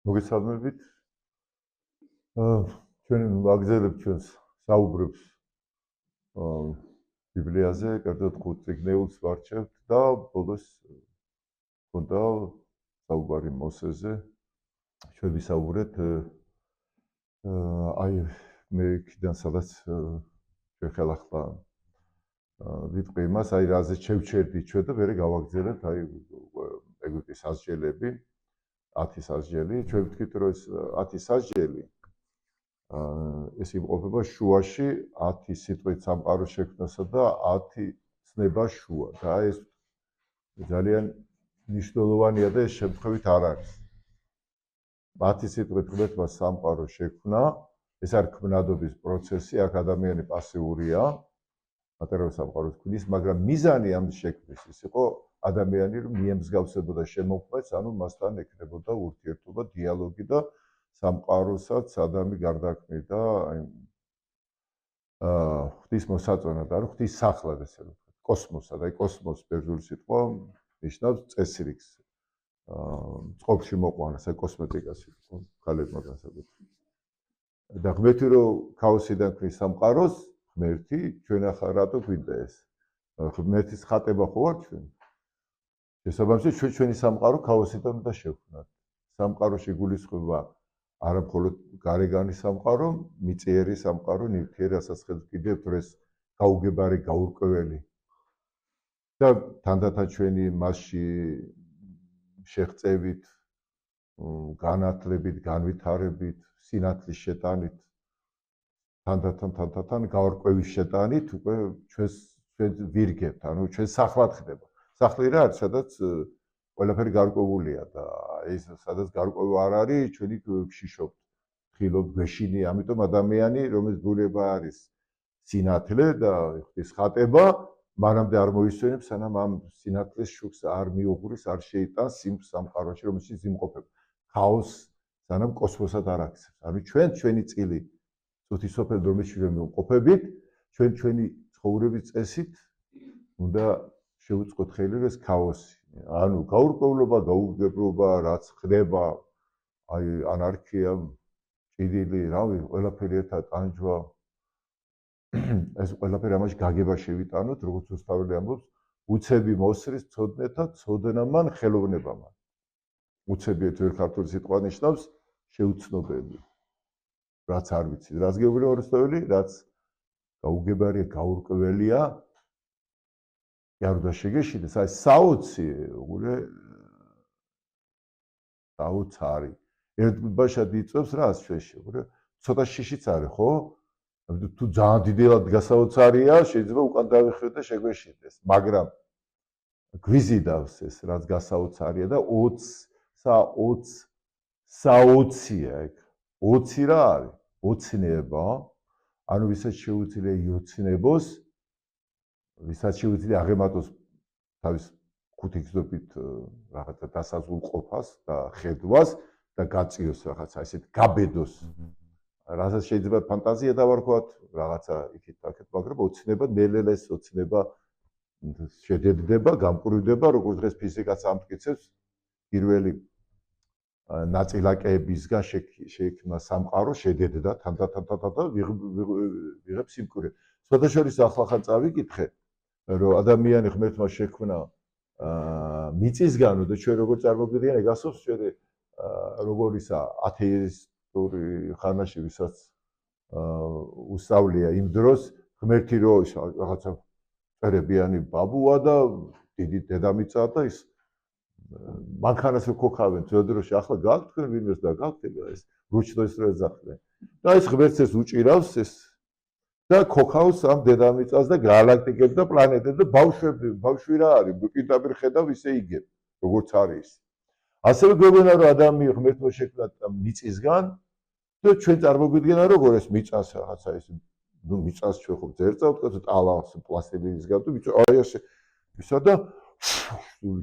მოგესალმებით. ჩვენ ვაგზავნებთ ჩვენს საუბრებს ბიბლიაზე, კერძოდ 5 წიგნეულს ვარჩევთ და ბოლოს გქონდა საუბარი მოსეზე. ჩვენ ვისაუბრეთ აი მე იქიდან სადაც შეხელახლა ვიტყვი იმას, აი რაზე შევჩერდით ჩვენ და მე გავაგზავნებთ აი ეგვიპტის სასჯელები 10 სასჯელი, ჩვენ ვთქვით რომ ეს 10 სასჯელი ეს იმყოფება შუაში 10 სიტყვით სამყაროს შექმნასა და 10 ცნება შუა და ეს ძალიან მნიშვნელოვანია და ეს შემთხვევით არ არის. 10 სიტყვით ღმერთმა სამყარო შექმნა, ეს არის ქმნადობის პროცესი, აქ ადამიანი პასიურია, მატერიალური სამყაროს ქმნის, მაგრამ მიზანი ამ შექმნის ის იყო ადამიანი რომ მიემსგავსებოდა შემოქმედს, ანუ მასთან ექნებოდა ურთიერთობა, დიალოგი და სამყაროსაც ადამი გარდაქმნიდა აი ღვთის მოსაწონად, ანუ ღვთის სახლად ესე რომ ვთქვათ, კოსმოსად, აი კოსმოს ბერძნული სიტყვა ნიშნავს წესრიგს. წყობში მოყვანას, აი კოსმეტიკას იყო, ქალებმა განსაკუთრებით. და ღმერთი რომ ქაოსიდან ქმნის სამყაროს, ღმერთი ჩვენ ახლა რატო გვინდა ეს? ღმერთის ხატება ხო ვარ ჩვენ? შესაბამისად ჩვენი სამყარო ქაოსიდან უნდა შევქმნათ. სამყაროში გულისხმობა არა მხოლოდ გარეგანი სამყარო, მიწიერი სამყარო, ნივთიერი, რასაც ხელს ვკიდევთ, რომ ეს გაუგებარი, გაურკვეველი და თანდათან ჩვენი მასში შეღწევით, განათლებით, განვითარებით, სინათლის შეტანით, თანდათან გაურკვევის შეტანით უკვე ჩვენ ვირგებთ, ანუ ჩვენ სახლად ხდება. სახლი რა არის, სადაც ყველაფერი გარკვეულია და ეს სადაც გარკვევა არ არის, ჩვენი გშიშობთ, ხილობთ, გვეშინი, ამიტომ ადამიანი, რომელიც გულება არის სინათლე და ღვთის ხატება, მანამდე არ მოისვენებს, სანამ ამ სინათლის შუქს არ მიუღრის, არ შეიტანს იმ სამყაროში, რომელშიც იმყოფება. ქაოსს სანამ კოსმოსად არ აქცევს. ანუ ჩვენი წილი წუთი სოფელი რომელშიც ვიმყოფებით, ჩვენი ცხოვრების წესით უნდა შევუწყოთ ხელი, რომ ეს ქაოსი, ანუ გაურკვევლობა, გაუგებრობა, რაც ხდება, აი ანარქია, ჭიდილი, რავი, ყველაფერი ერთად ტანჯვა. ეს ყველაფერი ამაში გაგება შევიტანოთ, როგორც უსწავლელი ამბობს, უცები მოსრის ცოდნეთა, ცოდნამან ხელოვნებამან. უცები ერთ ქართული სიტყვა ნიშნავს შეუცნობელი. რაც არ ვიცი, რაც გეუბნები ორსტოველი, რაც გაუგებარია, გაურკვეველია, იარდა შეგეშინეს, აი საოცი, უგულე საოცარი. ერთ ბაშად იწევს რას ჩვენში, უგულე ცოტა შიშიც არის, ხო? თუ ძალიან დიდად გასაოცარია, შეიძლება უკან დავიხვიოთ და შეგვეშინდეს, მაგრამ გვიზიდავს ეს, რაც გასაოცარია და 20-ია ეგ. 20 რა არის? ოცნება, ანუ ვისაც შეუძლია იოცნებოს, ვისაც შეუძლია აღემატოს თავის ხუთიგზობით რაღაცა დასაზღვრყოფას და ხედვას და გაწიოს რაღაცა ისეთ გაბედოს. რასაც შეიძლება ფანტაზია დავარქვათ, რაღაცა იქით-აქეთ, მაგრამ ოცნება, ნელ-ნელა ეს ოცნება შედედდება, გამყრუდება, როგორც დღეს ფიზიკაც ამტკიცებს, პირველი ნაწილაკებისგან შეიქმნა სამყარო, შედედდა თანდათან და ვიღებ სიმკვრივე. სხვადასხვა ახლა წავიკითხე, რომ ადამიანი ღმერთმა შექმნა მიწისგანო და ჩვენ როგორ წარმოგვიდგენია, გასობს ჩვენ როგორ ისა ათეისტური ხანაში, ვისაც უსწავლია იმ დროს, ღმერთი რო რაღაცა წერებიანი ბაბუა და დიდი დედამიწა და ის მანქანას ქოქავენ ძველ დროში, ახლა გაგთქვენ ვინმეს და გაგთქვენ ეს რუჩნოს რო ეძახდნენ. და ეს ღმერთს ეს უჭირავს ეს და ქოქავს ამ დედამიწას და გალაქტიკებს და პლანეტებს და ბავშვი რა არის, პირდაპირ ხედავ ისე იგებ, როგორც არის. ასევე გვეუბნება რომ ადამიანი ღმერთმა შექმნა მიწისგან და ჩვენ წარმოგვიდგენა როგორ ეს მიწას რაღაცა ეს ნუ მიწას ჩვენ ხო ძერწავთ და ტალავს პლასტილინისგან და აი ეს ისა და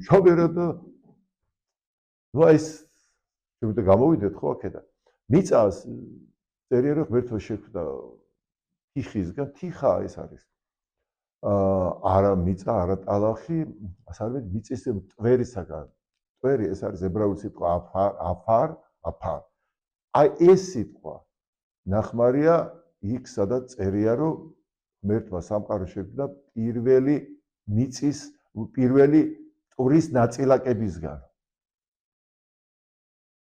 შავერა და ნუ ეს შევიდა გამოვიდეთ ხო აქედან. მიწას წერია რომ ღმერთმა შექმნა თიხისგან, თიხა ეს არის. არა მიწა, არა ტალახი, ასევე მიწის ტვერისაგან. ტვერი ეს არის ებრაული სიტყვა აფარ, აფა. აი ეს სიტყვა ნახმარია იქ სადაც წერია რომ ღმერთმა სამყარო შექმნა პირველი მიწის პირველი ტურის ნაწილაკებისგან.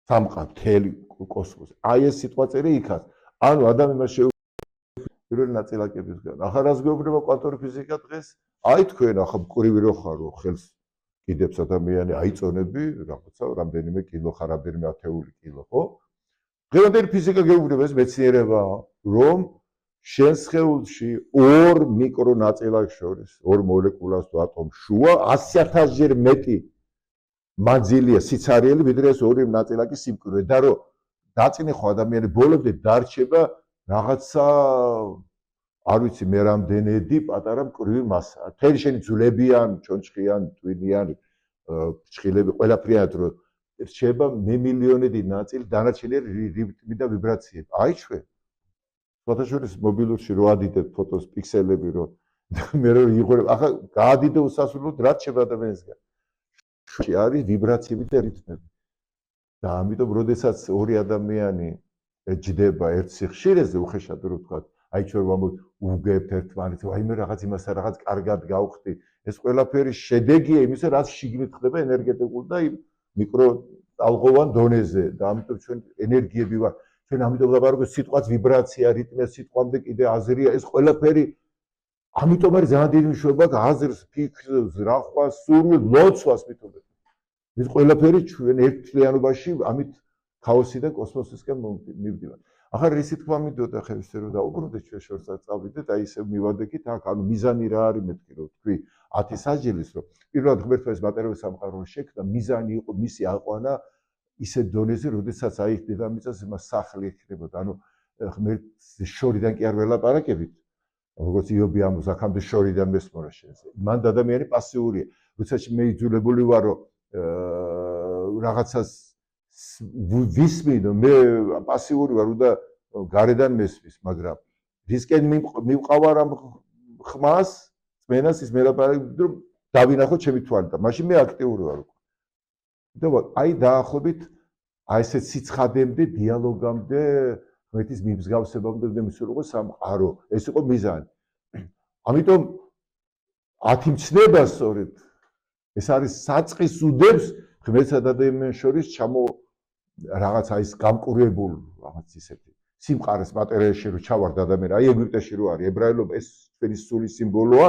სამყარო მთელი კოსმოსი. აი ეს სიტყვა წერია იქაც. ანუ ადამი მას პირველი ნაწილაკებისგან. ახლა რას გვეუბნება კვანტური ფიზიკა დღეს? აი თქვენ ახლა მკვრივი რო ხარო ხელს კიდებს ადამიანი აიწონები რაღაცა რამდენიმე კილო ხარ რამდენიმე ათეული კილო, ხო? დღევანდელი ფიზიკა გეუბნება ეს მეცნიერებაა, რომ შენ სხეულში ორ მიკრო ნაწილაკს შორის, ორ მოლეკულას თუ ატომს შუა 100,000-ჯერ მეტი მანძილია სიცარიელი, ვიდრე ეს ორი ნაწილაკი სიმკვრივე და რომ დაწინეხო ადამიანი ბოლომდე დარჩება რაღაცა არ ვიცი მე რამდენედი პატარა მკვრივი მასა. მთელი შენი ძვლებიან, ჩონჩხიან, ტვინიან, ფრჩხილები ყველაფრიანად რომ რჩება მემილიონედი ნაწილი დანარჩენი რიტმი და ვიბრაციები. აი ჩვენ ფოტოშოპის მობილურში რო ადიდებ ფოტოს პიქსელები რო მე რო იღურებ ახლა გაადიდე უსასრულოდ რა რჩება ადამიანისგან. შუაში არის ვიბრაციები და რიტმები. და ამიტომ როდესაც ორი ადამიანი ჯდება ერთ სიხშირეზე უხეშად რო ვთქვა აი ჩვენ ვამბობთ უგებთ ერთმანეთს აი მე რაღაც იმასა რაღაც კარგად გავხდი ეს ყველაფერი შედეგია იმისა რაც შიგნით ხდება ენერგეტიკულ და მიკრო ალღოვან დონეზე და ამიტომ ჩვენ ენერგიები ვარ ჩვენ ამიტომ ვაბარგოთ სიტყვაც ვიბრაცია რიტმი სიტყვამდე კიდე აზრია ეს ყველაფერი ამიტომ არის ძალიან დიდი მნიშვნელობა აზრს ფიქრს რახვას სურვილს ლოცვას მithobet ეს ყველაფერი ჩვენ ერთთლიანობაში ამით ქაოსი და კოსმოსისკენ მივდივართ ახლა რისი თქვა მინდოდა ხევსე რომ დაუბრუნდეთ ჩვენ შორსაც წავიდეთ აი ესე მივადექით აქ ანუ მიზანი რა არის მეთქი რომ თქვი 10 საჯილის რომ პირველად ღმერთმა ეს მატერიალური სამყარო შექმნა მიზანი იყო მისი აყვანა ისე დონეზე როდესაც აი დედამიწას იმას სახლი ექნებოდა ანუ ღმერთს შორიდან კი არ ველაპარაკებით როგორც იობი ამბობს აქამდე შორიდან მესმორა შენზე მან ადამიანი პასიურია როდესაც მე იძულებული ვარ რომ რაღაცას ვისმინო მე პასიური ვარ და გარედან მესმის მაგრამ რისკენ მივყავარ ამ ხმას წმენას ის მელაპარაკებით რომ დავინახო ჩემი თვალით და მაშინ მე აქტიური ვარ უკვე და აი დაახლოებით აი ესე სიცხადემდე დიალოგამდე ღმერთის მიმსგავსებამდე მისულიყო სამყარო ეს იყო მიზანი ამიტომ 10 მცნება სწორედ ეს არის საწყის უდებს ღმერთსა და ადამიანს შორის ჩამო რაღაცა ის გამკურებულ რაღაც ისეთი სიმყარეს მატერიაში რო ჩავარდა ადამიანი აი ეგვიპტეში რო არის ებრაელობა ეს ჩვენი სული სიმბოლოა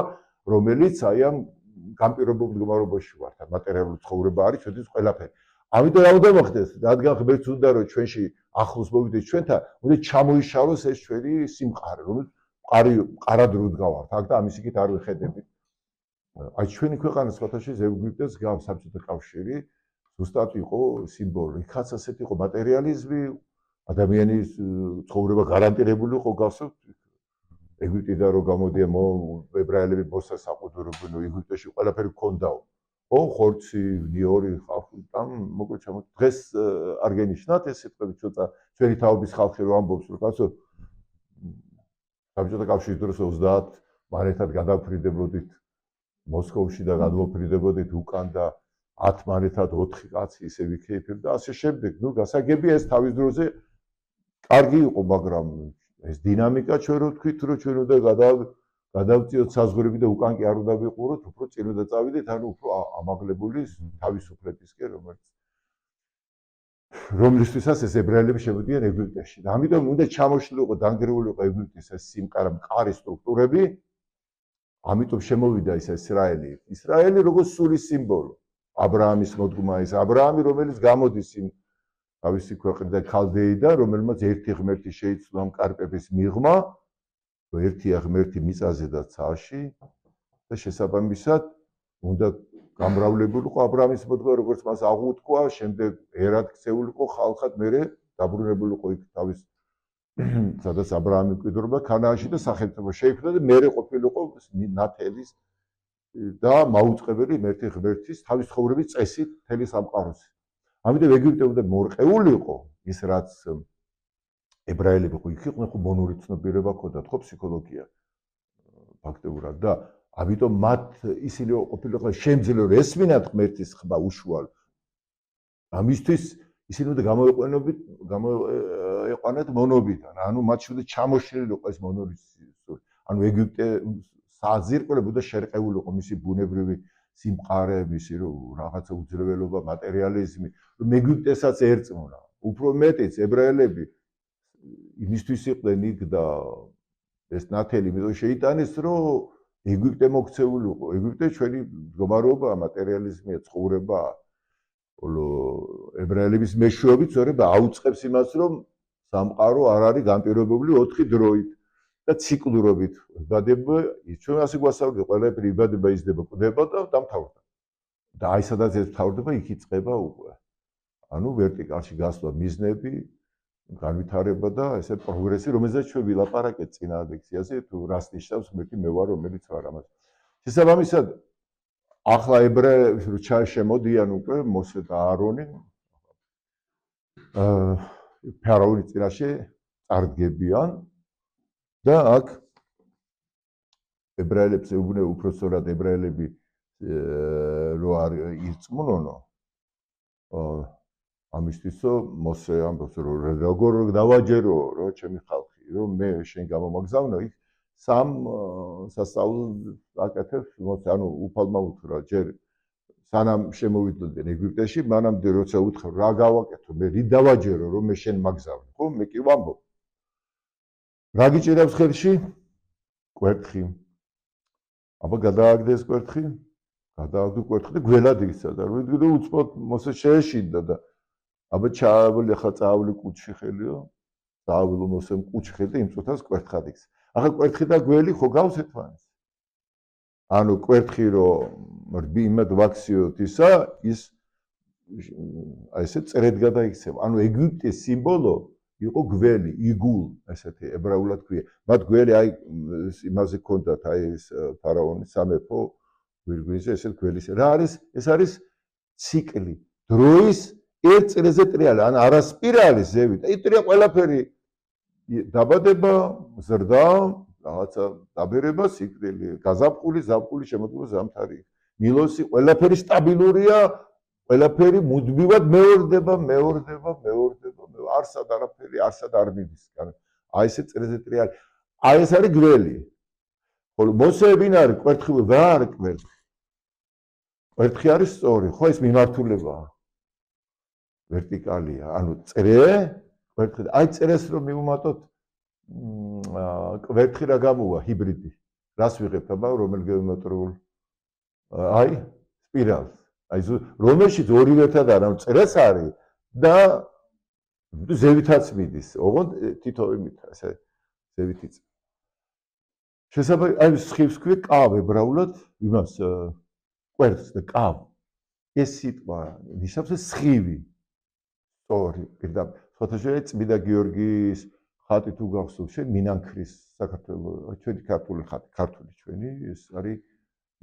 რომელიც აი ამ გამპირობებულ მდგომარეობაში ვართ მატერიალური ცხოვრება არის ჩვენთვის ყველაფერი ამიტომ რა უნდა მოხდეს რადგან ღმერთს უნდა რომ ჩვენში ახლოს მოვიდეს ჩვენთან უნდა ჩამოიშალოს ეს ჩვენი სიმყარე რომელიც ყარად რო დგავართ აქ და ამის იქით არ ვიხედებით აი ჩვენი ქვეყანა სხვათაშორის ეგვიპტეს გავს საბჭოთა კავშირი ზუსტად იყო სიმბოლო იქაც ასეთი იყო მატერიალიზმი ადამიანის ცხოვრება გარანტირებული იყო გასავთ ეგვიპტიდან რო გამოდიან ებრაელები მოსასაყუდრებდნენ ეგვიპტეში ყველაფერი ჰქონდაო ხო ხორცი ნიორი ხალხი და მოკლედ ჩამო დღეს არ გენიშნათ ეს სიტყვები ცოტა ჩვენი თაობის ხალხი რო ამბობს რომ კაცო საბჭოთა კავშირის დროს 30 მანეთად გადავფრინდებოდით მოსკოვში და გადმოფრინდებოდით უკან და 10 მანეთად 4 კაცი ისე ვიქეიფებ და ასე შემდეგ ნუ გასაგებია ეს თავის დროზე კარგი იყო მაგრამ ეს დინამიკა ჩვენ რო თქვით რომ ჩვენ უნდა გადავწიოთ საზღვრები და უკან კი არ უნდა ვიყუროთ უფრო წინ უნდა წავიდეთ ანუ უფრო ამაღლებული თავისუფლებისკენ რომლისთვისაც ეს ებრაელები შემოდიან ეგვიპტეში და ამიტომ უნდა ჩამოშლილიყო დანგრეულიყო ეგვიპტის ეს სიმყარა მყარი სტრუქტურები ამიტომ შემოვიდა ეს ისრაელი როგორც სულის სიმბოლო აბრაამის მოდგმა ის აბრაამი რომელიც გამოდის იმ თავისი ქვეყნიდან ქალდეიდან რომელმაც ერთი ღმერთი შეიცვალა მკარპების მიღმა ერთია ღმერთი მიწაზე და ცაში და შესაბამისად უნდა გამრავლებულიყო აბრაამის მოდგმა როგორც მას აღუთქვა შემდეგ ერად ქცეულიყო ხალხად მერე დაბრუნებულიყო იქ თავის სადაც აბრაამი მკვიდრობა ქანაანში და სახელმწიფო შეიქმნა და მერე ყოფილიყო ნათელის და მაუწყებელი ერთი ღმერთის თავის ცხოვრების წესით მთელი სამყაროზე. ამიტომ ეგვიპტე უნდა მორყეულიყო ის რაც ებრაელები ხო იქ იყვნენ ხო მონური ცნობიერება ჰქონდათ ხო ფსიქოლოგია ფაქტობრივად და ამიტომ მათ ისინი ყოფილიყო შემძლე რომ ესმინათ ღმერთის ხმა უშუალოდ. ამისთვის ისინი უნდა გამოეყვანათ მონობიდან, ანუ მათ შორის ჩამოშლილი იყო ეს მონორისური. ანუ ეგვიპტე საძირკვლები და შერყეული იყო მისი ბუნებრივი სიმყარე, მისი რაღაცა უძრეველობა, მატერიალიზმი, რომ ეგვიპტესაც ერწყმუნა. უფრო მეტიც ებრაელები იმისთვის იყვნენ იქ და ეს ნათელი იმიტომ შეიტანეს, რომ ეგვიპტე მოქცეული იყო. ეგვიპტე ჩვენი მდგომარეობაა, მატერიალიზმია, ცხოვრებაა. ხოლო ებრაელების მეშვეობით სწორედ აუწყებს იმას, რომ სამყარო არ არის განპირობებული 4 დროით და ციკლურობით. იბადება, ჩვენ ასე გვასწავლეს, ყველაფერი იბადება, იზრდება, კვდება და დამთავრდა. და აი სადაც ეს თავდება, იქ იწყება უკვე. ანუ ვერტიკალში გასვლა მიზნები, განვითარება და ესე პროგრესი, რომელზეც ჩვენ ვილაპარაკეთ წინა ლექციაზე, თუ რას ნიშნავს მეთი მე ვარ, რომელიც ვარ ამას. შესაბამისად, ახლა ებრაელები შემოდიან უკვე მოსე და აარონი ფარაონის წინაშე წარდგებიან და აქ ებრაელებს ეუბნება უпроსტად ებრაელები რო არ ირწმუნონო ამისთვისო მოსე ამბობს რომ როგორ დავაჯერო რომ ჩემი ხალხი რომ მე შენ გამომაგზავნო იქ სამ სასწაულს აკეთებს მოსე ანუ უფალმა უთხრა ჯერ სანამ შემოვიდნენ ეგვიპტეში მანამდე როცა უთხრა რა გავაკეთო მე რით დავაჯერო რომ მე შენ მაგზავნე ხო მე კი ვამბობ რა გიჭირავს ხელში კვერთხი აბა გადააგდეს კვერთხი გადააგდო კვერთხი და გველად იცადა რომ ვიდგე უცბად მოსე შეეშინდა და აბა ჩაავლე ხა წაავლე კუჩში ხელიო წაავლე მოსე კუჩში ხელი და იმ წუთას კვერთხად იქს ახლა კვერთხი და გველი ხო გავს ერთმანეთს ანუ კვერთხი რომ რბიმად ვაქციოთ ისა ის აი ესე წერეთ გადაიქცევა ანუ ეგვიპტის სიმბოლო იყო გველი იგულ ესეთი ებრაულად ქვია მათ გველი აი იმაზე ჰქონდათ აი ეს ფარაონის სამეფო გვირგვინზე ესეთ გველის რა არის ეს არის ციკლი დროის ერთ წელზე ტრიალი ან არასპირალი ზევით აი ტრია ყველაფერი დაბადება ზრდა რაღაცა დაბერება სიკვდილი გაზაფხული ზაფხული შემოდგომა ზამთარი ნილოსი ყველაფერი სტაბილურია ყველაფერი მუდმივად მეორდება არსად არაფერი არსად არ მიდის აი ესე წელზე ტრიალი აი ეს არის გველი ხოლო მოსე ვინ არის კვერთხი რა არის კვერთხი კვერთხი არის სწორი ხო ეს მიმართულებაა ვერტიკალია ანუ წრე კვერთხი აი წრეს რომ მივუმატოთ კვერთხი რა გამოვა ჰიბრიდი რას ვიღებთ აბა რომელ გეომეტრიულ აი სპირალს აი რომელშიც ორივეთან არა წრეს არის და ზევითაც მიდის ოღონდ თითო იმით ესე ზევით იწ შესაძლოა აი სხივს ქვია კავ ებრაულად იმას კვერთხს და კავ ეს სიტყვა ნიშნავს სხივი სწორი პირდაპირ ფოტოჟურნალისტ წმინდა გიორგის ხატი თუ გახსოვს შენ მინანქრის საქართველოს ჩვენი ქართული ხატი ქართული ჩვენი ეს არის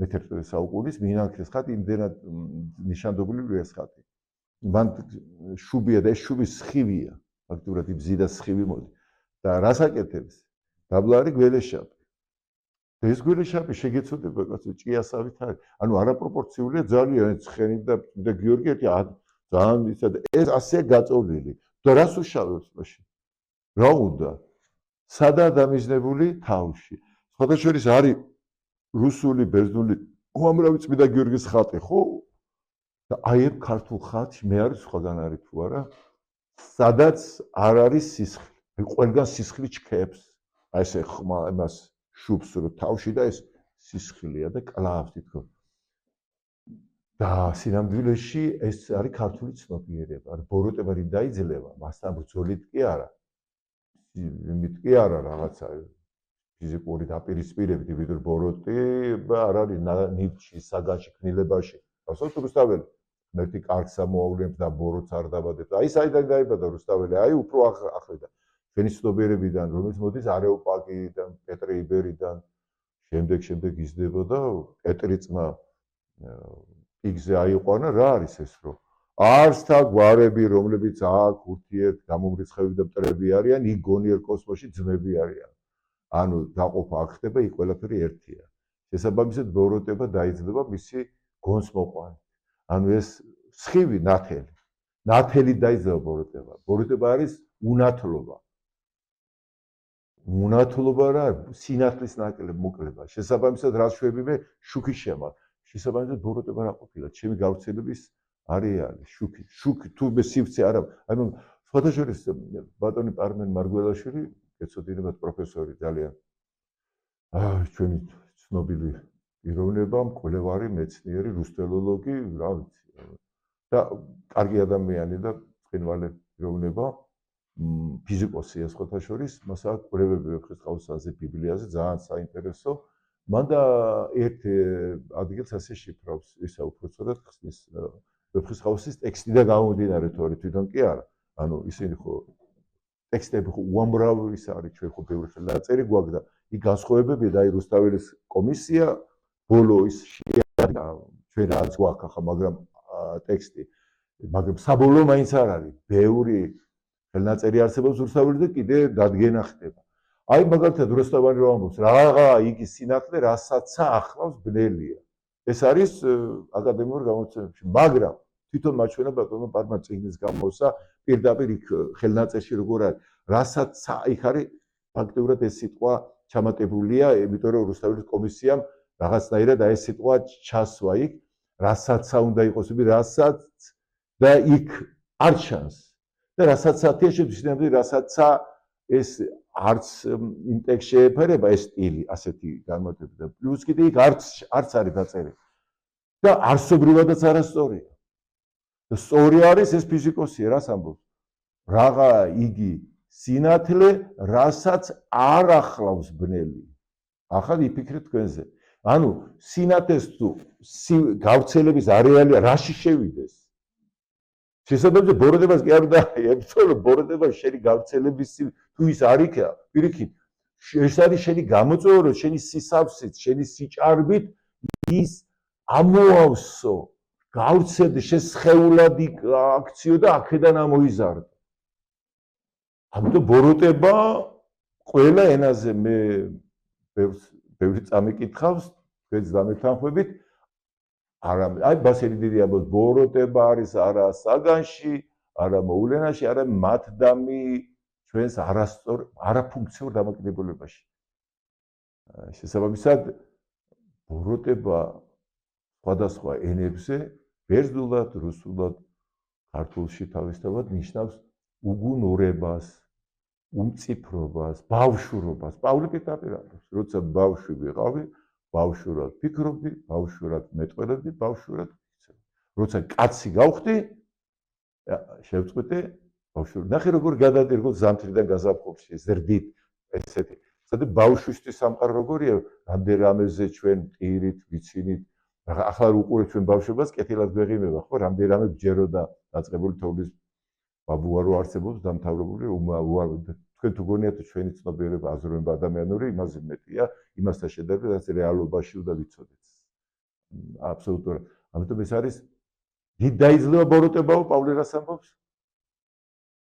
მე-11 საუკუნის მინანქრის ხატი იმდენად ნიშანდობლივია ეს ხატი მან შუბია და ეს შუბი სხივია ფაქტურად იბზიდა სხივი მოდი და რას აკეთებს დაბლარი გველეშაპი ეს გველეშაპი შეგეცოდება კაცო ჭიასავით არის ანუ არაპროპორციულია ძალიან ცხენი და გიორგი ძალიან ისა და ეს ასე გაწოლილი და რას უშავებს მაშინ რა უნდა სადაა დამიზნებული თავში სხვადასხვა არის რუსული ბერძნული უამრავი წმინდა გიორგის ხატი ხო და აი ეს ქართულ ხატში მე არის სხვაგან არის თუ არა სადაც არ არის სისხლი ყველგან სისხლი ჩქეებს აი ესე ხმა იმას შუბს რო თავში და ეს სისხლია და კლავს თითქოს და სინამდვილეში ეს არის ქართული ცნობიერება არ ბოროტება რით დაიძლება მასთან ბრძოლით კი არა იმით კი არა რაღაცა ფიზიკური დაპირისპირებით ვიდრე ბოროტი არ არის ნივთში საგანში ქნილებაში გასულ რუსთაველი მერტი კარგს ამოავლებს და ბოროტს არ დაბადებს აი საიდან დაიბადა რუსთაველი აი უფრო ახლიდან ჩვენი ცნობიერებიდან რომელიც მოდის არეოპაგიდან პეტრე იბერიდან შემდეგ იზრდება და პეტრი ძმა პიგზე აიყვანა რა არის ეს რომ არსთა გვარები რომლებიც აქ ურთიერთ გამომრიცხები და მტრები არიან იქ გონიერ კოსმოსში ძმები არიან ანუ დაყოფა აქ ხდება იქ ყველაფერი ერთია შესაბამისად ბოროტება დაიძლება მისი გონს მოყვანით ანუ ეს სხივი ნათელი ნათელი დაიძაბა ბოროტება. ბოროტება არის უნათლობა. უნათლობა რა სინათლის ნაკლებ მოკლება. შესაბამისად რა შვებიმე შუქი შემა. შესაბამისად ბოროტება რა ყოფილა? ჩემი გავრცელების არეალი, შუქი თუ მე სივრცე არა, ანუ სხვათა შორის ბატონი პარმენ მარგველაშვილი, ეცოდინებათ პროფესორი ძალიან ჩვენი ცნობილი პიროვნება, მკვლევარი, მეცნიერი, რუსთველოლოგი, რა ვიცი. და კარგი ადამიანი და ცხინვალე პიროვნება, ფიზიკოსია სხვათა შორის, მას აქვს კვლევები ვეფხისტყაოსანზე, ბიბლიაზე, ძალიან საინტერესო. მან და ერთ ადგილს ასე შიფრავს, ისა უпроцоრად ხსნის ვეფხისტყაოსის ტექსტი და გამომდინარე თორე თვითონ კი არა. ანუ ისინი ხო ტექსტები ხო უამრავი ის არის, ჩვენ ხო ბევრი ხელნაწერი გვაქვს და იქ განსხვავებებია და აი რუსთაველის კომისია ბოლო ის შეადგინა ჩვენ რაც გვაქვს ახლა, მაგრამ ტექსტი, მაგრამ საბოლოო მაინც არ არის. ბევრი ხელნაწერი არსებობს რუსთაველი და კიდე დადგენა ხდება. აი მაგალითად რუსთაველი რომ ამბობს, რაღა იგი სინათლე, რასაც ახლავს ბნელია. ეს არის აკადემიურ გამოცემებში, მაგრამ თვითონ მაჩვენა ბატონო პარმან წიგნის გამოსა პირდაპირ იქ ხელნაწერში როგორ არის, რასაც იქ არის ფაქტიურად ეს სიტყვა ჩამატებულია, იმიტომ რომ რუსთაველის კომისიამ რაღაცნაირად აი ეს სიტყვა ჩასვა იქ, რასაც უნდა იყოს, რასაც და იქ არ ჩანს. და რასაც ათია შეგვიძლია რასაც ეს არც იმ ტექსტში შეეფერება ეს სტილი ასეთი განმარტება და პლუს კიდე იქ არც არის დაწერილი. და არსობრივადაც არასწორია. და სწორი არის ეს ფიზიკოსია, რას ამბობს? რაღა იგი სინათლე, რასაც არ ახლავს ბნელი. ახლა იფიქრეთ თქვენზე. ანუ სინათლეს თუ გავრცელების არეალი რაში შევიდეს? შესაძლოა ბოროტებას კი არ უნდა ებრძოლო, ბოროტება შენი გავრცელების თუ ის არ იქა, პირიქით, ეს არის შენი გამოწვევა, შენი სისავსით, შენი სიჭარბით ის ამოავსო, გავრცელდა შესხეულად აქციო და აქედან ამოიზარდა. ამიტომ ბოროტება ყველა ენაზე მე ბევრი წამიკითხავს, თქვენს დამეთანხმებით არამედ აი ბასილი დიდი ამბობს ბოროტება არის არა საგანში, არა მოვლენაში, არა მათდამი ჩვენს არასწორ არაფუნქციურ დამოკიდებულებაში. შესაბამისად ბოროტება სხვადასხვა ენებზე, ბერძნულად, რუსულად, ქართულში თავისთავად ნიშნავს უგუნურებას, უმწიფრობას, ბავშვურობას. პავლე პირდაპირ ამბობს, როცა ბავშვი ვიყავი, ბავშვურად ფიქრობდი, ბავშვურად მეტყველებდი, ბავშვურად ვიქცევდი. როცა კაცი გავხდი, შევწყვიტე ბავშვი. ნახე როგორ გადადირგო ზამთრიდან გაზაფხულში, ზრდით ესეთი. სადა ბავშვისთვის სამყარო როგორია, რამდენამეზე ჩვენ ტირით, ვიცინით. ახლა უყურეთ ჩვენ ბავშვობას, კეთილად გვეღიმება, ხო, რამდენიმე ბჯეროდა დაწყებული თოვლის ბაბუა რო არსებობს დამთავრებული, თქვენ თუ გონიათ ჩვენი ცნობიერება აზროვნება ადამიანური, იმაზე მეტია, იმასთან შედარებით, რაც რეალობაში უნდა ვიცოდეთ. აბსოლუტურად. ამიტომ ეს არის დიდ დაიძლევა ბოროტებაო, პავლე რას ამბობს?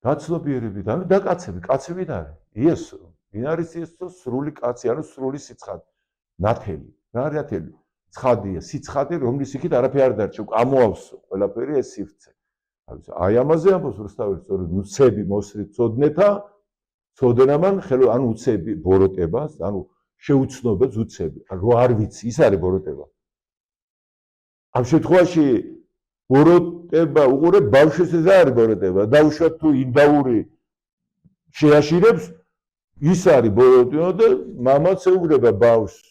გაცნობიერებით, ანუ დაკაცები, კაცი ვინ არის? იესო. ვინ არის იესო? სრული კაცი, ანუ სრული სიცხადე. ნათელი. რა არის ნათელი? ცხადია, სიცხადე, რომლის იქით არაფერი არ დარჩა, ამოავსო, ყველაფერი ეს სივრცე. აი ამაზე ამბობს რუსთაველი, სწორედ უცები მოსრით წოდნეთა, წოდნამან ხელო, ანუ უცები ბოროტებას, ანუ შეუცნობებს უცები. რო არ ვიცი, ის არის ბოროტება. ამ შემთხვევაში ბოროტება, უყურე ბავშვის ეს არის ბოროტება. დაუშვათ თუ ინდაური შეაშირებს, ის არის ბოროტება და მამაც ეუბნება ბავშვს.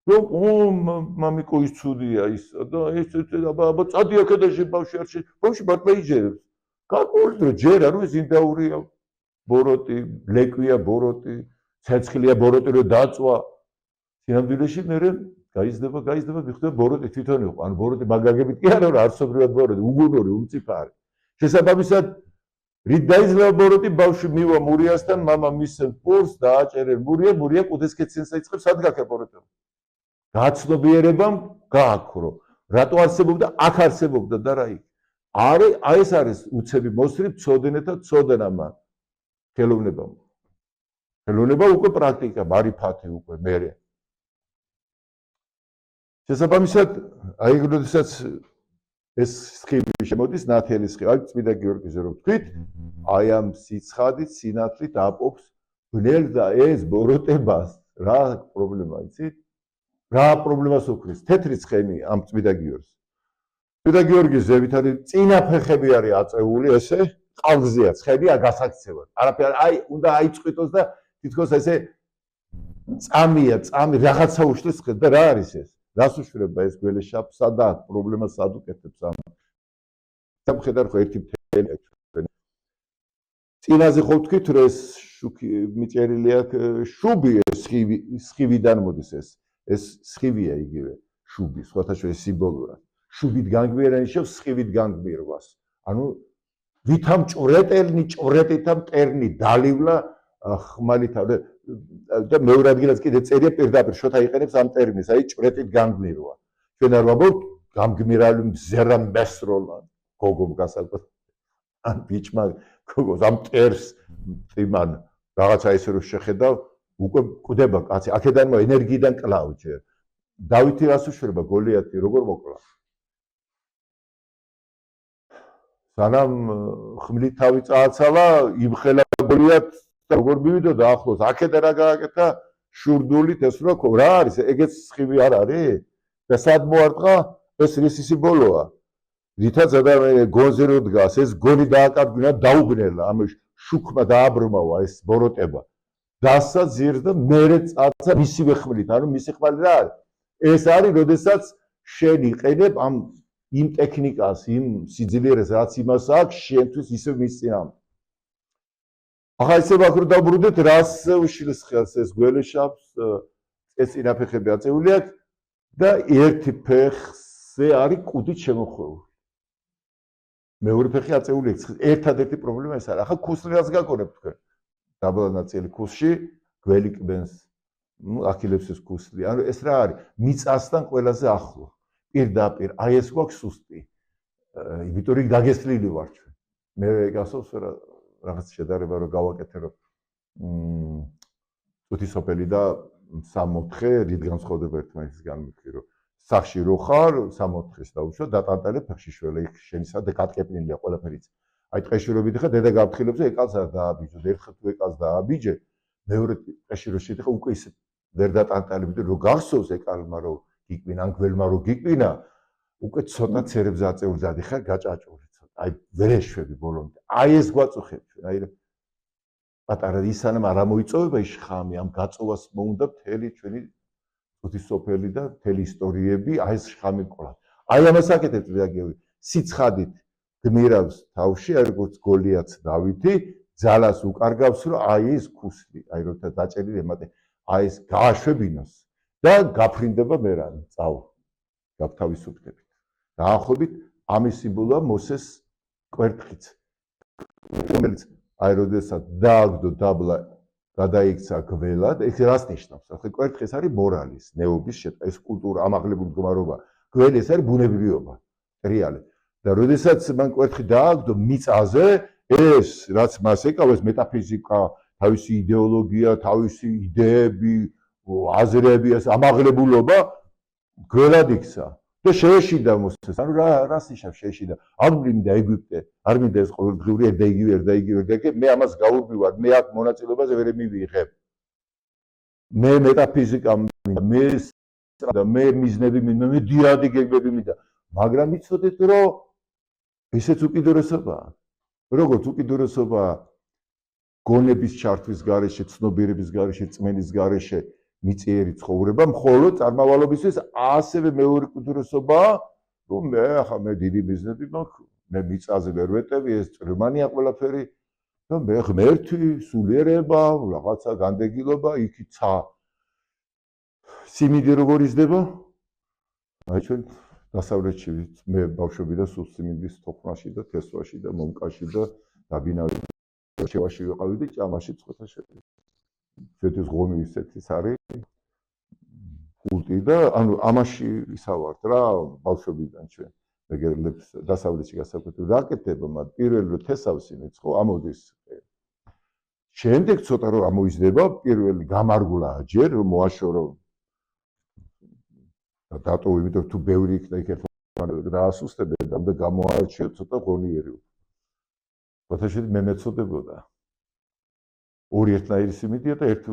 მამიკო ის ცუდია ისა და ეს აბა წადი აქედაში ბავშვი არ შე ბავშვი მართლა იჯერებს. გაკურდრო ჯერა რომ ეს ინდაურია ბოროტი, ლეკვია ბოროტი, ცეცხლია ბოროტი რომ დაწვა. სინამდვილეში მე გაიზრდება, მიხდება ბოროტი თვითონ იყო. ანუ ბოროტი მაგაგებით კი არა, არსობრივად ბოროტი, უგუნური, უმწიფარი. შესაბამისად რით დაიძლევა ბოროტი, ბავშვი მივა მურიასთან, მამა მისცემს პურს, დააჭერენ მურია კუდესკეცინსა იწყებს, სად გაქა ბოროტება? გაცნობიერებამ გააქრო. რატო არსებობდა? აქ არსებობდა და რა იქ. აი ეს არის უცები მოსრით წოდნეთა წოდნამა. ხელოვნებამ. ხელოვნება უკვე პრაქტიკა, მარიფათი უკვე მერე. შესაბამისად, აი როდესაც ეს სხივი შემოდის ნათელი სხივი. აი წმინდა გიორგიზე რომ თქვით, აი ამ სიცხადით, სინათლით აპობს ბნელ და ეს ბოროტებას რა პრობლემა იცით? რა პრობლემას უქმნის? თეთრი ცხენი ამ წმინდა გიორგის. წმინდა გიორგის ზევითარი წინა ფეხები არის აწეული ესე, ყალგზეა ცხენი აგასაქცევად. არაფერი აი უნდა აიწყვიტოს და თითქოს ესე წამია, წამი რაღაცა უშლის ცხენ და რა არის ეს? რას უშვრება ეს გველეშაპს და პრობლემას სად უკეთებს ამ? სამხედარ ხო ერთი მთელი წინაზე ხო ვთქვით რომ ეს მიწერილი აქვს შუბი ეს სხივიდან მოდის ეს სხივია იგივე შუბი სხვათა შორის სიმბოლურად შუბით განგმირა ნიშნავს სხივით განგმირვას ანუ ვითამ ჭვრეტელნი ჭვრეტითა მტერნი დალივლა ხმალითა და მეორე ადგილას კიდე წერია პირდაპირ შოთა იყენებს ამ ტერმინს აი ჭვრეტით განგმირვა ჩვენ არ ვაბობთ გამგმირალი მზერა მესროლა გოგომ გასაგებად ან ბიჭმა გოგოს ამ ტერს იმან რაღაცა ისე რომ შეხედავ უკვე კვდება კაცი აქედან ენერგიიდან კლავ ჯერ დავითი რას უშვრება გოლიათი როგორ მოკლა სანამ ხმლით თავი წააცალა იმხელა გოლიათ როგორ მივიდოდა ახლოს აქედან რა გააკეთა შურდულით ეს რა არის ეგეც სხივი არ არის და სად მოარტყა ეს რისი სიმბოლოა რითაც ადამიანი გონზე რო დგას ეს გონი დააკარგუნა დაუბრელა ამ შუქმა დააბრმავა ეს ბოროტება დასა ძირს და მერე წაცა მისივე ხმლით ანუ მისი ხმალი რა არის ეს არის როდესაც შენ იყენებ ამ იმ ტექნიკას იმ სიძლიერეს რაც იმას აქვს შენთვის ისევ მის წინამ ახლა ისე ვაკრო დაბრუნდეთ რას უშლის ხელს ეს გველეშაპს ეს წინაფეხები აწეული აქვს და ერთი ფეხზე არის კუდით შემოხვეული მეორე ფეხი აწეული აქვს ერთადერთი პრობლემა ეს არის ახლა ქუსლი რაც გაკონებ თქვენ დაბლა ნაწილი ქუსში გველი კბენს ну ახილებს ქუსლი ანუ ეს რა არის მიწასთან ყველაზე ახლო პირდაპირ აი ეს გვაქვს სუსტი იმიტომ რომ დაგესლილი ვარ ჩვენ მე გასავს რაღაც შედარება რომ გავაკეთე რომ წუთისოფელი და 64 რით განსხვავდება ერთმანეთისგან მithli რომ სახში რო ხარ 64-ს დაუშვა დატანტალებ ფეხში შველა იქ შენისა და გატკეპნილია ყველაფერიც აი ტყეში რო ვიდიხარ დედა გავთხილებს ეკალს არ დააბიჯო ერთხელ თუ ეკალს დააბიჯე მეორე ტყეში რო შედიხარ უკვე ისე ვერ დატანტალებ რომ გახსოვს ეკალმა რო გიკვინა ან გველმა რო გიკვინა უკვე ცოტა ცერებზე აწეული დადიხარ გაჭაჭული ცოტა აი ვერ ეშვები ბოლომდე აი ეს გვაწუხებ ჩვენ აი პატარა ისანამ არ მოიწოვება ის ხამი ამ გაწოვას მოუნდა მთელი ჩვენი წუთისოფელი და მთელი ისტორიები აი ეს ხამი ყოლა აი ამას აკეთებს რეაგები სიცხადით გმირავს თავში აი როგორც გოლიათს დავითი ძალას უკარგავს რომ აი ეს ქუსლი აი როცა დაჭერილი ემატე აი ეს გააშვებინოს და გაფრინდება მერანი წავ გავთავისუფლდებით დაახლოებით ამის სიმბოლოა მოსეს კვერთხიც რომელიც აი როდესაც დააგდო დაბლა გადაიქცა გველად ეს რას ნიშნავს ახლა კვერთხი ეს არის მორალის ნეობის ეს კულტურა ამაღლებული მდგომარეობა გველი ეს არის ბუნებრივობა რეალი და როდესაც მან კვერთხი დააგდო მიწაზე ეს რაც მას ეკავეს მეტაფიზიკა თავისი იდეოლოგია თავისი იდეები აზრები ეს ამაღლებულობა გველად იქცა და შეეშინდა მოსეს ანუ რას ნიშნავს შეეშინდა არ მინდა ეგვიპტე არ მინდა ეს ყოველდღიური ერთ და იგივე მე ამას გაურბივარ მე აქ მონაწილეობაზე ვერ მივიღებ მე მეტაფიზიკა მე და მე მიზნები მე დიადი გეგმები მინდა მაგრამ იცოდეთ რომ ისეც უკიდურესობაა როგორც უკიდურესობაა გონების ჩართვის გარეშე ცნობიერების გარეშე წმენის გარეშე მიწიერი ცხოვრება მხოლოდ წარმავალობისთვის ასევე მეორე უკიდურესობაა რომ მე ახლა მე დიდი მიზნები მაქვს მე მიწაზე ვერ ვეტევი ეს წრმანია ყველაფერი და მე ღმერთი სულიერება რაღაცა განდეგილობა იქით ცა სიმინდი როგორ იზრდება აი ჩვენ დასავლეთში მე ბავშვობიდან სულ სიმინდის თოქმაში და თესვაში და მომკაში და დაბინავი შევაში ვიყავი და ჭამაში წოთა შედი ჩვენთვის ღომი ისეთის არის კულტი და ანუ ამაში ვისავართ რა ბავშვობიდან ჩვენ ეგერლებს დასავლეთში გასაკუთრებით რა კეთდება მათ პირველ რო თესავსინეც ხო ამოდის შემდეგ ცოტა რომ ამოიზრდება პირველი გამარგულა ჯერ რომ მოაშორო და დატოვო იმიტომ თუ ბევრი იქნა იქ დაასუსტებენ და გამოარჩიოთ ცოტა ღონიერი. ფოთაშით მე მეწოდებოდა. ორი ერთნაირი სიმიდია და ერთი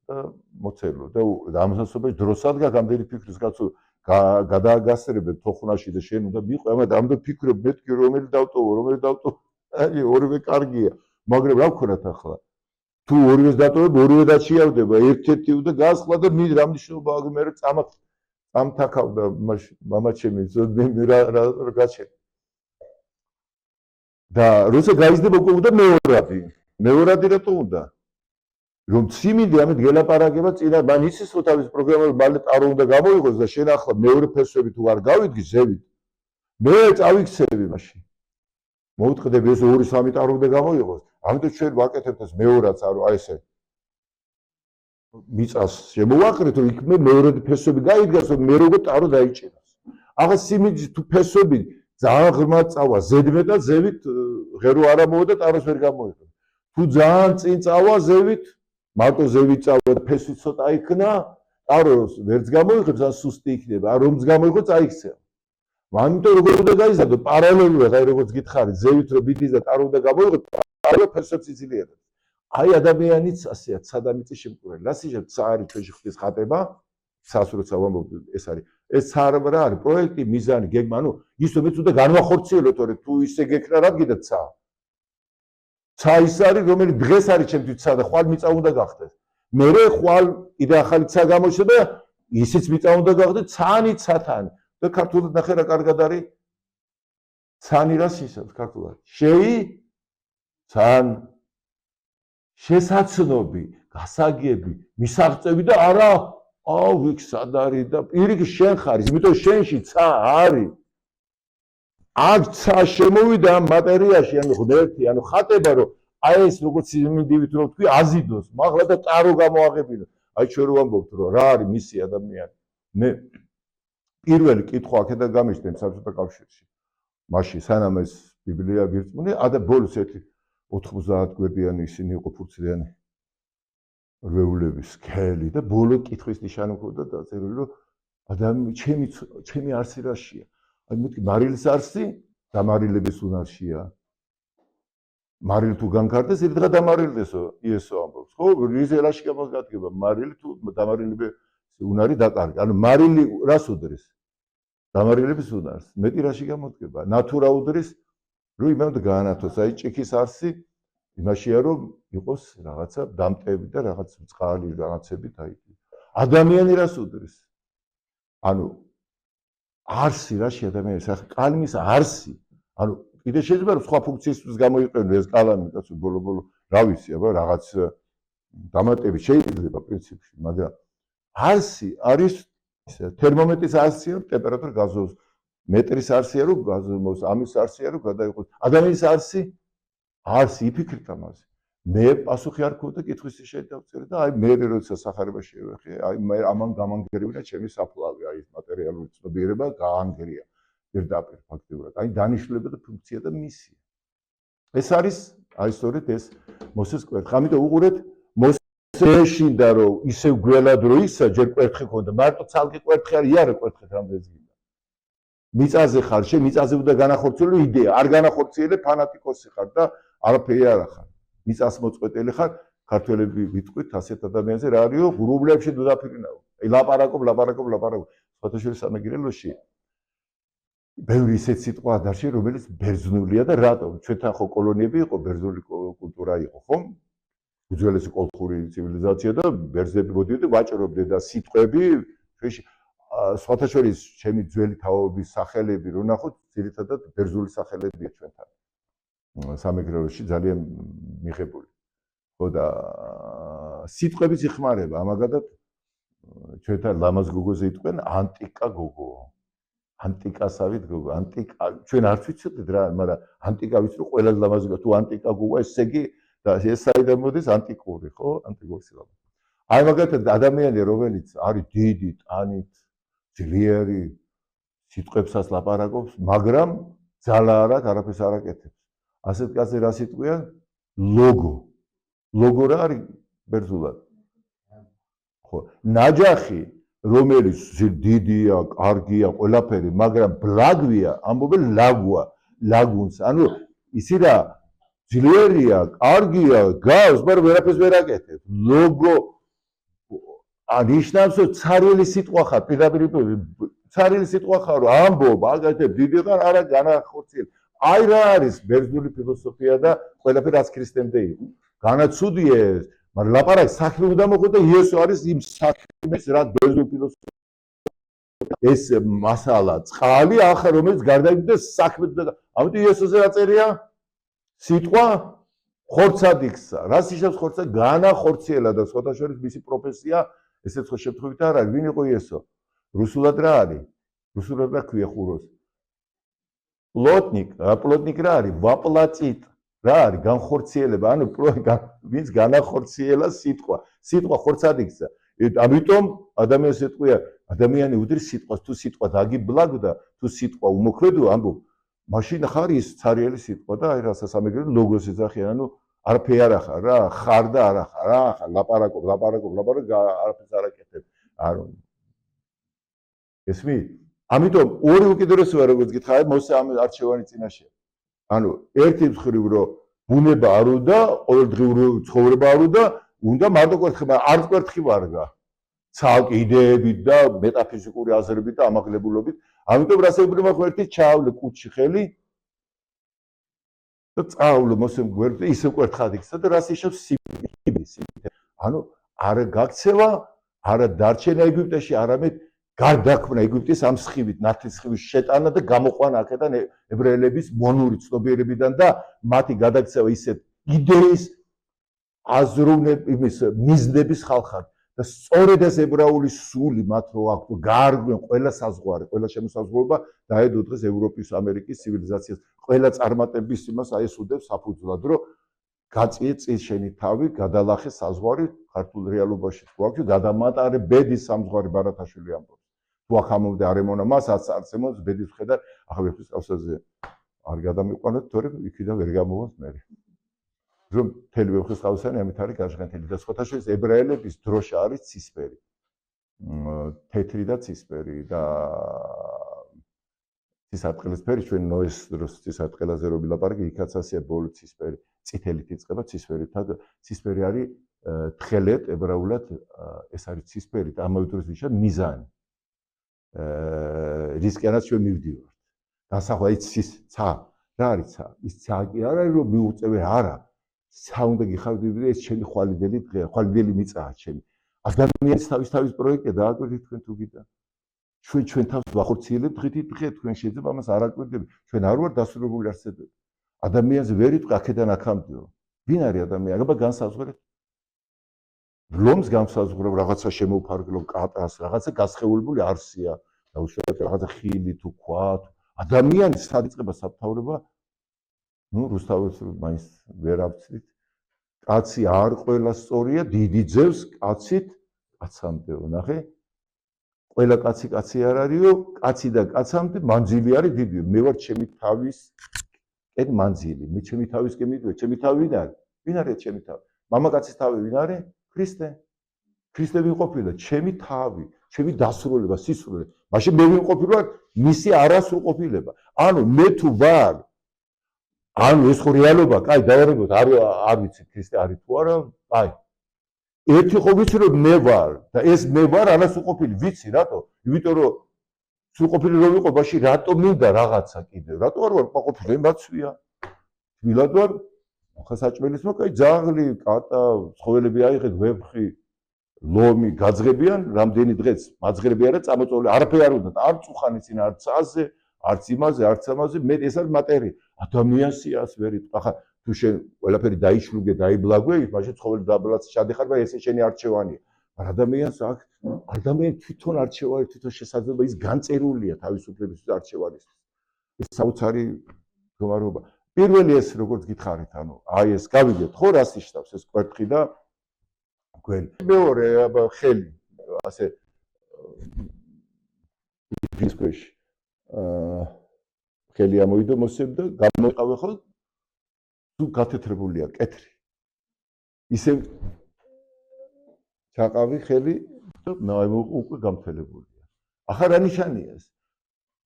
და მოცელო და ამასობაში დროსადგა გამდენი ფიქრის კაცო გადააგასწრებენ თოხნაში და შენ უნდა მიყვე, მაგრამ ამდენ ფიქრობ მეთქი რომელი დავტოვო. აი ორივე კარგია, მაგრამ რა ვქონათ ახლა? თუ ორივეს დატოვებ, ორივე დაჩიავდება, ერთ-ერთი უნდა გასხლა და რა მნიშვნელობა აქვს მე წამთაქავდა მამაჩემი, მე რა გაჩენ. და როცა გაიზრდება უკვე უნდა მეორადი რატო უნდა? რომ სიმინდი ამით გელაპარაკება წინა მან იცის რომ თავის პროგრამაში მალე ტარო უნდა გამოიღოს და შენ ახლა მეორე ფესვები თუ არ გავიდგი ზევით მე წავიქცევი მაშინ მოუწყდები ეს 2-3 ტარო უნდა გამოიღოს ამიტომ ჩვენ ვაკეთებთ ეს მეორადს აი ესე მიწას შემოვაყრეთ რომ იქ მე მეორე ფესვები გაიდგას რომ მე როგორ ტარო დაიჭერას ახლა სიმინდი თუ ფესვები ძალიან ღრმად წავა ზედმეტ და ზევით ღერო არ ამოვიდა ტაროს ვერ გამოიღო თუ ძალიან წინ წავა ზევით მარტო ზევით წავა და ფესვი ცოტა იქნა ტაროს ვერც გამოიღებს ან სუსტი იქნება ან რომც გამოიღო წაიქცევა ამიტომ როგორ უნდა გაიზარდო პარალელურად აი როგორც გითხარი ზევით რომ ბიძის და ტარო უნდა გამოიღო ტარო ფესვებს იძლიერებს აი ადამიანიც ასეა სადამიწის შემკურელი ასიშებ ცა არის ჩვენში ხდის ხატება ცას როცა ვამბობ ეს არის ეს ცა რა არის პროექტი მიზანი გეგმა ანუ ის რომ მეც უნდა განვახორციელო თორე თუ ისე გექნა რა გიდა ცა ის არის რომელიც დღეს არის ჩემთვის ცა და ხვალ მიწა უნდა გახდეს მე ხვალ კიდე ახალი ცა გამოჩნდა და ისიც მიწა უნდა გახდეს ცანი და ქართულად ნახე რა კარგად არის ცანი რას ისევს ქართულად ცან შესაცნობი გასაგები მისაღწევი და არა ვიქ სად არის და პირიქით შენ ხარ იმიტომ შენში ცა არის აქ ცა შემოვიდა მატერიაში ანუ ღმერთი ანუ ხატება რომ აი ეს როგორც სიმინდივით რომ თქვი აზიდოს მაღლა და ტარო გამოაღებინო აი ჩვენ რო ვამბობთ რომ რა არის მისი ადამიანი მე პირველი კითხვა აქედან გამიშდნენ საბჭოთა კავშირში მაშინ სანამ ეს ბიბლია ვირწმუნე და ბოლოს ერთი 90 გვერდიანი ისინი იყო ფურცლიანი რვეულების სქელი და ბოლო კითხვის ნიშანი მქონდა დაწერილი რომ ადამიანი ჩემი არსი რაშია აი მეთქი მარილის არსი დამარილების უნარშია მარილი თუ განკარდეს ერთღა დამარილდესო იესო ამბობს ხო რის რაში გამოგადგება მარილი თუ დამარილების უნარი დაკარგა ანუ მარილი რას უდრის დამარილების უნარს მეტი რაში გამოდგება ნატურა უდრის რომ იმამდე გაანათოს აი ჭიქის არსი იმაშია რომ იყოს რაღაცა დამტები და რაღაც წყალი რაღაცები დაიჭიროს ადამიანი რას უდრის ანუ არსი რაში ადამიანის ახლა კალმის არსი ანუ კიდე შეიძლება რომ სხვა ფუნქციისთვის გამოიყენო ეს კალამი კაცო ბოლო რა ვიცი აბა რაღაც დამატები შეიძლება პრინციპში მაგრამ არსი არის თერმომეტრის არსია რომ ტემპერატურა გაზოს მეტრის არსია რომ გაზოს ამის არსია რომ გადაიყოს ადამიანის არსი იფიქრეთ ამაზე მე პასუხი არ ქონდა კითხვის შედავწერე და აი მე როცა სახარება შევეხე აი მე ამან გამანგერებინა ჩემი საფლავი აი მატერიალური ცნობიერება გაანგრია პირდაპირ ფაქტიურად აი დანიშნულება და ფუნქცია და მისია ეს არის აი სწორედ ეს მოსეს კვერთხი ამიტომ უყურეთ მოსეშინდა რომ ისევ გველად რო ისა ჯერ კვერთხი ქონდა მარტო ცალკე კვერთხი არის იარა კვერთხით რამდენიც გინდა მიწაზე ხარ შე მიწაზე უნდა განახორციელო იდეა არ განახორციელე ფანატიკოსი ხარ და არაფერი არ ახარ მიწას მოწყვეტელი ხარ ქართველები ვიტყვით ასეთ ადამიანზე რა არისო ღრუბლებში დაფრინავ აი ლაპარაკობ ფოტოშორის სამეგრელოში ბევრი ისეთ სიტყვა დარჩი რომელიც ბერძნულია და რატომ ჩვენთან ხო კოლონიები იყო ბერძნული კულტურა იყო ხო უძველესი კოლხური ცივილიზაცია და ბერძნები მოდიოდნენ ვაჭრობდნენ და სიტყვები ჩვენში სხვათა შორის ჩემი ძველი თაობების სახელები რო ნახოთ ძირითადად ბერძნული სახელებია ჩვენთან სამეგრელოში ძალიან მიღებული ხო და სიტყვების იხმარება ამაგადად ჩვენთან ლამაზ გოგოზე იტყვენ ანტიკა გოგო ანტიკასავით გოგო ანტიკა ჩვენ არც ვიცოდით რა მაგრამ ანტიკა ვიცი რომ ყველა ლამაზი გოგო თუ ანტიკა გოგო ესე იგი და ეს საიდან მოდის ანტიკური ხო ანტიკური სილამაზე აი მაგათად ადამიანი რომელიც არის დიდი ტანით ძლიერი სიტყვებსაც ლაპარაკობს მაგრამ ძალა არ აქვს არაფერს არ აკეთებს ასეთ კაცზე რა სიტყვია ლოგო რა არის ბერძნულად ხო ნაჯახი რომელიც დიდია, კარგია, ყველაფერი, მაგრამ ბლაგვია, ამბობენ ლაგვა, ლაგუნს. ანუ ისი რა ძლიერია, კარგია, გავს, მაგრამ ვერაფერს ვერ აკეთებს. ლოგო ანიშნავს, რომ ცარიელი სიტყვა ხარ, პირდაპირ ცარიელი სიტყვა ხარ, რომ ამბობ, აკეთებ, დიდი ხარ, არა განახორციელ. აი რა არის ბერძნული ფილოსოფია და ყველაფერი რაც ქრისტემდე იყო. განაცუდია ეს, მაგრამ ლაპარაკი საქმე უნდა მოხდეს და იესო არის იმ საქმეს, რაც ბერძნული ფილოსოფია ეს მასალა, წყალი ახლა რომელიც გარდაიქმნა საქმე და ამიტომ იესოზე რა წერია? სიტყვა ხორცად იქცა. რას ნიშნავს ხორცად? განახორციელა და სხვათა შორის მისი პროფესია, ესეც ხო შემთხვევით არ არის. ვინ იყო იესო? რუსულად რა არის? რუსულად რა ქვია ხუროს? პლოტნიკ რა არის? ვაპლატიტ რა არის? განხორციელება, ანუ ვინც განახორციელა სიტყვა. სიტყვა ხორცად იქცა. ამიტომ ადამიანს ეტყვია, ადამიანი უდრის სიტყვას, თუ სიტყვა დაგიბლაგდა, თუ სიტყვა უმოქმედო, ამბობ, მაშინ ხარ ის ცარიელი სიტყვა და აი რასაც ამეგრე ლოგოს ეძახიან, ანუ არაფერი არ ახარ რა, ხარ და არ ახარ რა, ხარ ლაპარაკობ, არაფერს არ აკეთებ. არ ესმით? ამიტომ ორი უკიდურესი ვარ როგორც გითხარი, მოსე ამ არჩევანი წინაშე. ანუ ერთი მხრივ რომ ბუნება არ უნდა, ყოველდღიური ცხოვრება არ უნდა, უნდა მარტო კვერთხი, არ კვერთხი ვარგა. ცალკე იდეებით და მეტაფიზიკური აზრებით და ამაღლებულობით. ამიტომ რასეუბრება ხვერთი ჩაავლე კუჩი ხელი და წავლე მოსემ გვერდზე ისე კვერთხად იქცა და რას იშევ სიმიტე. ანუ არ გაქცევა, არა დარჩენა ეგვიპტეში, არამედ გარდაქმნა ეგვიპტის ამ სხივით, ნათლის სხივის შეტანა და გამოყვანა აქედან ებრაელების მონური ცნობიერებიდან და მათი გადაქცევა ისეთ იდეის აზროვნების მიზნების ხალხად. და სწორედ ეს ებრაული სული მათ რო აქვს გაარღვენ ყველა საზღვარი, ყველა შემოსაზღვრობა დაედო დღეს ევროპის, ამერიკის ცივილიზაციას, ყველა წარმატების იმას აი ეს უდევს საფუძვლად, რომ გაწიე წის შენი თავი, გადალახე საზღვარი ქართულ რეალობაში. თუ აქვს გადამატარე ბედის სამძღვარი ბარათაშვილი ამბობს. თუ აქ ამომდე არემონა მას არცემოს ბედის ხედა, ახლა ვეფხვის კავსაზე არ გადამიყვანოთ, თორემ იქიდან ვერ გამოვას მე. რომ მთელი ვეფხვის ყავსანი ამით არის გაჟღენთილი და სხვათა შორის ებრაელების დროშა არის ცისფერი. თეთრი და ცისფერი და ცისარტყელისფერი ჩვენ ნოეს დროს ცისარტყელაზე რო ვილაპარაკი, იქაც ასე ბოლო ცისფერი, წითელით იწყება ცისფერით. ცისფერი არის თხელეთ ებრაულად ეს არის ცისფერი და ამავე დროს ნიშნავს მიზანი. რისკიანაც ჩვენ მივდივართ. დასახვა ის ცა, რა არის ცა? ის ცა კი არ არის რომ მიუწევე, არა. ცა უნდა გიხარდები, ეს ჩემი ხვალიდელი დღეა, ხვალიდელი მიწაა ჩემი. ადამიანის თავის პროექტია დააკვირდით თქვენ თუ გიდა. ჩვენ თავს ვახორციელებთ დღითი დღე, თქვენ შეიძლება ამას არ აკვირდებით. ჩვენ არ ვართ დასრულებული არსებები. ადამიანზე ვერ იტყვი აქედან აქამდეო. ვინ არის ადამიანი? აბა განსაზღვრეთ. ლომს განსაზღვრებ, რაღაცა შემოუფარგლო კატას, რაღაცა გასხეულებული არსია, დაუშვათ რაღაცა ხილი თუ ქვა. ადამიანი სად იწყება სამთავრობა? ნუ რუსთავის მაინც ვერ ავწრით. კაცი არ ყველა სწორია, დიდი ძევს კაცით კაცამდეო, ნახე? ყველა კაცი არ არისო, კაცი და კაცამდე მანძილი არის დიდიო. მე ვარ ჩემი თავის კენ მანძილი. მე ჩემი თავისკენ მიდივარ, ჩემი თავი ვინ არის? ვინ არის ჩემი თავი? მამაკაცის თავი ვინ არის? ქრისტე. ქრისტე ვინ ყოფილა? ჩემი თავი, ჩემი დასრულება, სისრულე. მაშინ მე ვინ ყოფილვარ? მისი არასრულყოფილება. ანუ მე თუ ვარ ანუ ეს ხო რეალობა, კაი, დავარებოთ, არ ვიცი ქრისტე არის თუ არა, კაი. ერთი ხო ვიცი რომ მე ვარ და ეს მე ვარ არასრულყოფილი, ვიცი რატო? იმიტომ რომ სრულყოფილი რომ ვიყო, მაშინ რატო მინდა რაღაცა კიდევ? რატო არ ვარ ყოფილი? მაცვია. თბილად ვარ, ახლა საჭმელის მოკაი, ძაღლი, კატა, ცხოველები აიღეთ, ვეფხი, ლომი გაძღებიან, რამდენი დღეც მაძღრები არა წამოწოლი, არაფერი არ უნდა, არ წუხანი წინ, არც აზე, არც იმაზე, არც ამაზე, მე ეს არის მატერია. ადამიანსიას ვერ იტყვი. ახლა თუ შენ ყველაფერი დაიშლუგე, დაიბლაგვე, მაშინ ცხოველი დაბლაც შადიხარ და ესე შენი არჩევანია. ადამიანს აქ ადამიანი თვითონ არჩევანი, თვითონ შესაძლებლობა ის განწერულია თავისუფლების არჩევანისთვის. ეს საოცარი მდგომარეობა. პირველი ეს როგორც გითხარით, ანუ აი ეს გავიგეთ ხო რას ნიშნავს ეს კვერთხი და გველი. მეორე აბა ხელი ასე ის ქვეშ ხელი ამოიდო მოსებ და გამოიყავე ხო თუ გათეთრებულია კეთრი. ისე ჩაყავი ხელი და უკვე გამთელებულია. ახლა რა ნიშანია ეს?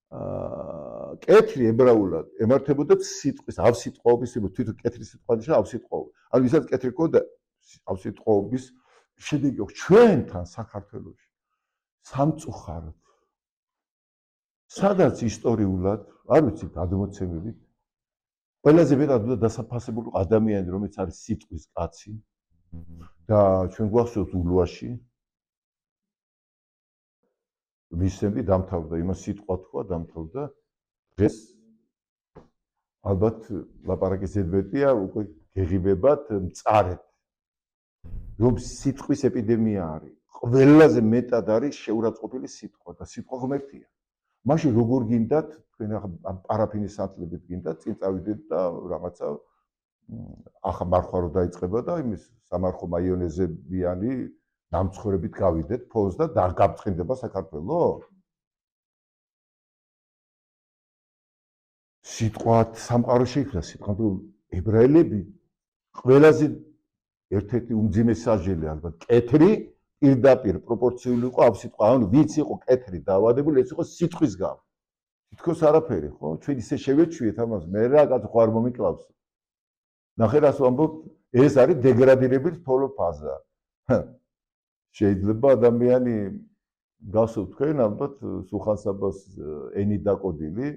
კეთრი ებრაულად ემართებოდა სიტყვის, ავსიტყვაობის, თვითონ კეთრი სიტყვა ნიშნავს ავსიტყვაობა. ანუ ვისაც კეთრი ყოდა ავსიტყვაობის შედეგი აქვს ჩვენთან საქართველოში სამწუხაროდ. სადაც ისტორიულად, არ ვიცი, გადმოცემებით ყველაზე მეტად უნდა დასაფასებული ადამიანი, რომელიც არის სიტყვის კაცი და ჩვენ გვახსოვს ულვაში ვისემდი დამთავრდა, იმას სიტყვა თქვა, დამთავრდა. დღეს ალბათ ლაპარაკის ზედმეტია, უკვე გეღიბებათ მწარედ. რომ სიტყვის ეპიდემია არის. ყველაზე მეტად არის შეურაცხყოფილი სიტყვა და სიტყვა ღმერთია. მაშინ როგორ გინდათ, თქვენ ამ პარაფინის სანთლებით გინდათ, წინ წავიდეთ და რაღაცა ახლა მარხვა რო დაიწყება და იმის სამარხო მაიონეზებიანი დამცხვრებით გავიდეთ ფონს და დაგაბწყინდება საქართველო? სიტყვა სამყარო შეიქმნა სიტყვა, რომ ებრაელები ყველაზე ერთ-ერთი უმძიმესი სასჯელი ალბათ კეთრი პირდაპირ პროპორციული იყო ამ სიტყვა, ანუ ვიც იყო კეთრი დაავადებული, ეს იყო სიტყვის გამო. თითქოს არაფერი, ხო? ჩვენ ისე შევეჩვიეთ ამას, მე რა კაცო ხო არ მომიკლავს. ნახე რას ვამბობ, ეს არის დეგრადირების ფოლო ფაზა. შეიძლება ადამიანი გასულ თქვენ ალბათ სუხანსაბას ენი დაკოდილი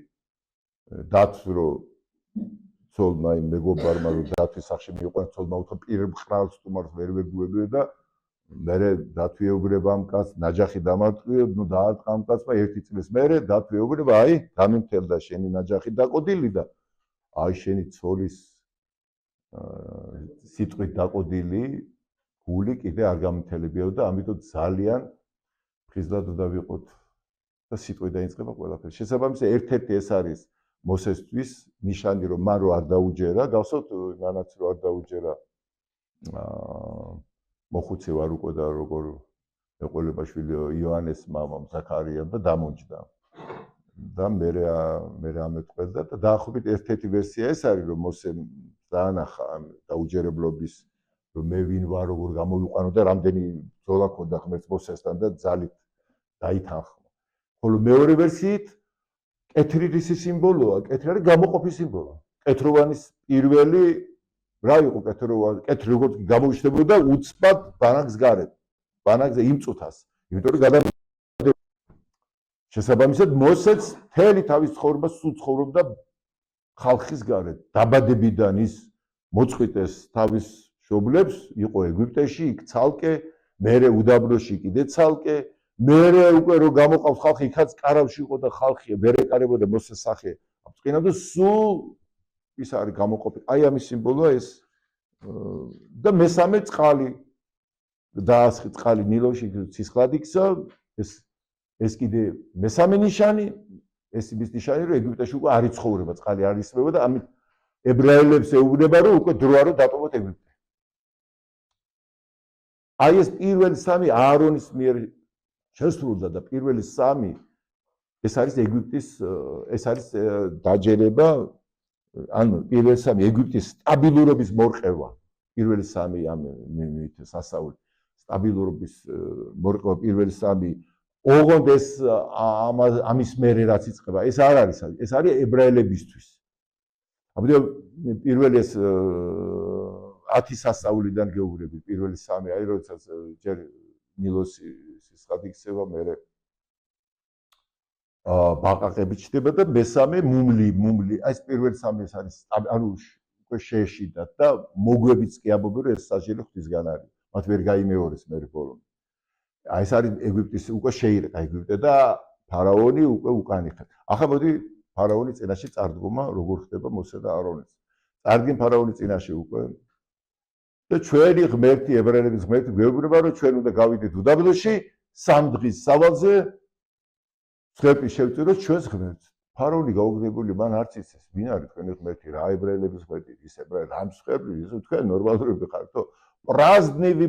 დათვს რო ცოლმა იმ მეგობარმა რო დათვის სახში მიიყვანა ცოლმა უთო პირ მყრალს სტუმარს ვერ ვეგუებიო და მერე დათვი ეუბნება ამ კაცს ნაჯახი დამარტყიო, ნუ დაარტყა ამ კაცმა ერთი წლის მერე დათვი ეუბნება, აი გამიმთელდა შენი ნაჯახი დაკოდილი და აი შენი ცოლის სიტყვით დაკოდილი გული კიდე არ გამიმთელებიაო და ამიტომ ძალიან ხიზლად უნდა ვიყოთ და სიტყვით დაიწყება ყველაფერი. შესაბამისად ერთ-ერთი ეს არის მოსესთვის ნიშანი, რომ მან რო არ დაუჯერა, გახსოვთ მანაც რო არ დაუჯერა მოხუცე ვარ უკვე და როგორ ეყოლება შვილი იოანეს მამამ ზაქარიამ და დამოჯდა. და მე ამეთყველდა და დაახლოებით ერთ-ერთი ვერსია ეს არის, რომ მოსემ დაანახა დაუჯერებლობის, რომ მე ვინ ვარ, როგორ გამოვიყვანო და რამდენი ბრძოლა ქონდა ღმერთს მოსესთან და ძალით დაითანხმა. ხოლო მეორე ვერსიით კეთრი რისი სიმბოლოა? კეთრი არის გამოყოფის სიმბოლო. კეთროვანის პირველი რა იყო კეთროვანი? კეთრი როგორც გამოიშლებოდა უცბად ბანაკს გარეთ. ბანაკზე იმწუთას. იმიტომ რომ გადამდებოდა. შესაბამისად მოსეც მთელი თავის ცხოვრება სულ ცხოვრობდა ხალხის გარეთ. დაბადებიდან ის მოწყვიტეს თავის მშობლებს, იყო ეგვიპტეში, იქ ცალკე, მერე უდაბნოში კიდე ცალკე, მერე უკვე რო გამოყავს ხალხი, იქაც კარავში იყო და ხალხი ვერ ეკარებოდა მოსეს სახე. აბწყინავდა სულ ის არის გამოყოფილი. აი ამის სიმბოლოა ეს და მესამე წყალი დაასხი წყალი ნილოში ცისხლად იქცა, ეს კიდე მესამე ნიშანი, ეს ის ნიშანი რომ ეგვიპტეში უკვე არ იცხოვრება, წყალი არ ისმება და ამით ებრაელებს ეუბნება რომ უკვე დროა რომ დატოვოთ ეგვიპტე. აი ეს პირველი სამი აარონის მიერ შესრულდა და პირველი სამი ეს არის ეგვიპტის ეს არის დაჯერება ანუ პირველი სამი ეგვიპტის სტაბილურობის მორყევა პირველი სამი ამ სასაული სტაბილურობის მორყევა პირველი სამი ოღონდ ეს ამის მერე რაც იწყება ეს არ არის ეს არის ებრაელებისთვის ამიტომ პირველი ეს 10 სასწაულიდან გეუბნებით პირველი სამი აი როდესაც ჯერ ნილოსი სისხლად იქცევა მერე ბაყაყები ჩდება და მესამე მუმლი აი ეს პირველი სამი ეს არის ანუ უკვე შეეშიდათ და მოგვებიც კი ამბობენ რომ ეს სასჯელი ღვთისგან არის მათ ვერ გაიმეორეს მერე ბოლომდე აი ეს არის ეგვიპტის უკვე შეირყა ეგვიპტე და ფარაონი უკვე უკანი ხარ ახლა მოდი ფარაონის წინაშე წარდგომა როგორ ხდება მოსე და აარონის წარდგენ ფარაონის წინაშე უკვე და ჩვენი ღმერთი ებრაელების ღმერთი გვეუბნება რომ ჩვენ უნდა გავიდეთ უდაბნოში 3 დღის სავალზე ცხები შევწიროთ ჩვენს ღმერთს ფარაონი გაუგნებული მან არც იცის ვინ არის თქვენი ღმერთი რა ებრაელების ღმერთი ის ებრაელი ამ ცხები ის თქვენ ნორმალურები ხართ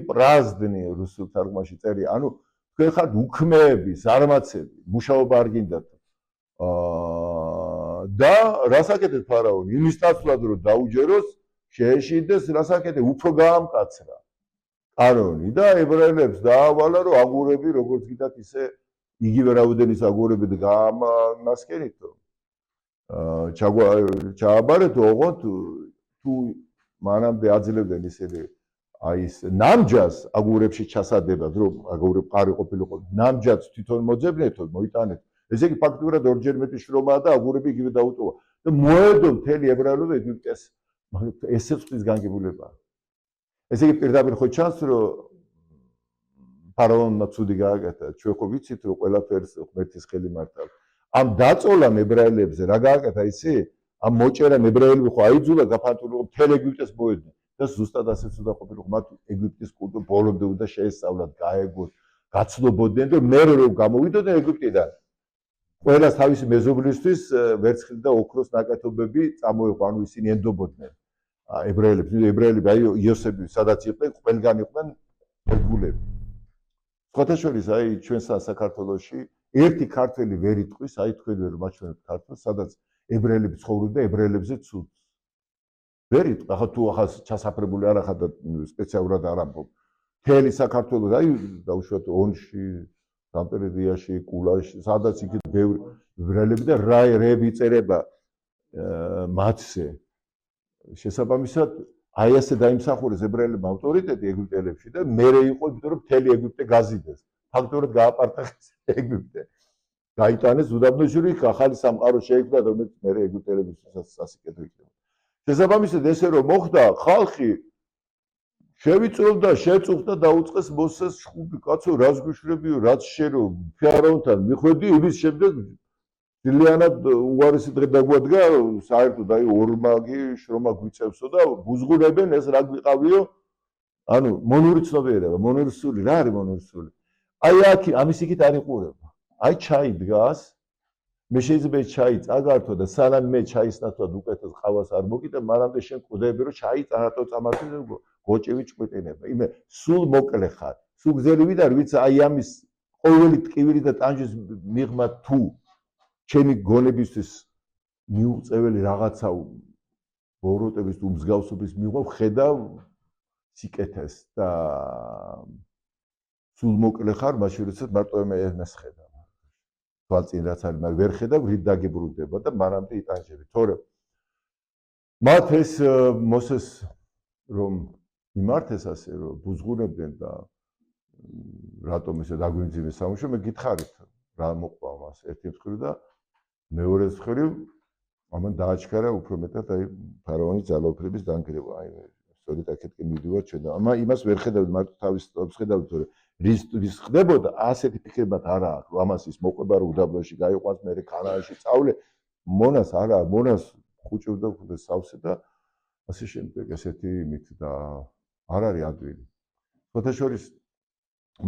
პრაზდნი რუსულ თარგმანში წერია ანუ თქვენ ხართ უქმეები ზარმაცები მუშაობა არ გინდათ და რასაკეთებს ფარაონი იმის ნაცვლად რომ დაუჯეროს შეეშიდეს რასაკეთე უფრო გაამკაცრა არონი და ებრაელებს დაავალა რომ აგურები როგორც გითხრათ ისე იგივე რაოდენის აგურები გამასკენითო ჩააბარეთო ოღონდ თუ მანამდე აძლევდნენ ისინი აი ეს ნამჯას აგურებში ჩასადებად რომ აგურები ყარი ყოფილიყო ნამჯაც თვითონ მოძებნეთო მოიტანეთ ესე იგი ფაქტურად ორჯერ მეტი შრომაა და აგურები იგივე დაუტოვა და მოედო მთელი ებრაელობა ეგვიპტეს ესე წლის განგებულებაა ესე იგი პირდაპირ ხო ჩანს რომ ფარაონმა ცუდი გააკეთა ჩვენ ხო ვიცით რომ ყველაფერს ღმერთის ხელი მართავს ამ დაწოლამ ებრაელებზე რა გააკეთა იცი ამ მოჭერამ ებრაელები ხო აიძულა გაფანტულიყო მთელ ეგვიპტეს მოედნენ და ზუსტად ასეც უნდა ყოფილიყო მათ ეგვიპტის კულტურა ბოლომდე უნდა შეესწავლათ გაეგოთ გაცნობოდნენ და მე რომ გამოვიდოდნენ ეგვიპტიდან ყველას თავისი მეზობლისთვის ვერცხლი და ოქროს ნაკეთობები წამოეყო ანუ ისინი ენდობოდნენ ებრაელები აი იოსები სადაც იყვნენ ყველგან იყვნენ ერთგულები სხვათა შორის აი ჩვენ საქართველოში ერთი ქართველი ვერ იტყვის აი თქვენ ვერ მაჩვენებთ ქართველს სადაც ებრაელები ცხოვრობენ და ებრაელებზე ცუდს ვერ იტყვა ხა თუ ახლა ჩასაფრებული არ ახლა და სპეციალურად არ ამბობ მთელი საქართველოს აი დაუშვათ ონში სამტრედიაში კულაში სადაც იქ ბევრი ებრაელები და რაები იწერება მათზე შესაბამისად აი ასე დაიმსახურეს ებრაელებმა ავტორიტეტი ეგვიპტელებში და მერე იყო იმიტომ რომ მთელი ეგვიპტე გაზიდეს ფაქტობრივად გააპარტახეს ეგვიპტე გაიტანეს უდაბნოში ახალი სამყარო შეიქმნა რომელიც მერე ეგვიპტელებისთვის სასიკეთო იქნება შესაბამისად ესე რომ მოხდა ხალხი შევიწროვდა შეწუხდა დაუწყეს მოსეს შხუბი კაცო რაც გიშრებიო რაც შერო ფარაონთან მიხვედი იმის შემდეგ დილიანად უარესი დღე დაგვადგა საერთოდ აი ორმაგი შრომა გვიწევსო და ბუზღუნებენ ეს რა გვიყავიო ანუ მონური ცნობიერება მონური სული რა არის მონური სული აი აქ ამის იქით არ იყურება აი ჩაი დგას მე შეიძლება ჩაი წაგართო და სანამ მე ჩაის ნაცვლად უკეთეს ყავას არ მოგიტა მანამდე შენ კვდები რომ ჩაი წარატო წამართი გოჭევი ჭკვიტინება იმე სულ მოკლე ხარ სულ გზელი ვიდარ ვიც აი ამის ყოველი ტკივილი და ტანჯვის მიღმა თუ ჩემი გონებისთვის მიუწეველი რაღაცა ბოროტების თუ მსგავსობის მიღვა ხედავ სიკეთეს და სულ მოკლე ხარ მაშინ როდესაც მარტო ეს ხედავ თვალწინ რაც არის მაგრამ ვერ ხედავ რით დაგიბრუნდება და მანამდე იტანჯები თორე მათ ეს მოსეს რომ იმართეს ასე რომ ბუზღუნებდნენ და რატომ ესე დაგვიმძიმეს სამუშო მე გითხარით რა მოყვა მას ერთი მხრივ და მეორე მხრივ ამან დააჩქარა უფრო მეტად აი ფარაონის ძალაუფლების დანგრევა აი სწორედ აქეთკენ მივიდივარ ჩვენ და ამა იმას ვერ ხედავთ მარტო თავის თავს ხედავთ თორე რის ხდებოდა ასეთი ფიქრებად არა აქვს რომ ამას ის მოყვება რომ უდაბნოში გაიყვანს მე ქანაანში წავლე მონას არა მონას ხუჭობდა ხუდა სავსე და ასე შემდეგ ესეთი იმით და არ არის ადვილი სხვათა შორის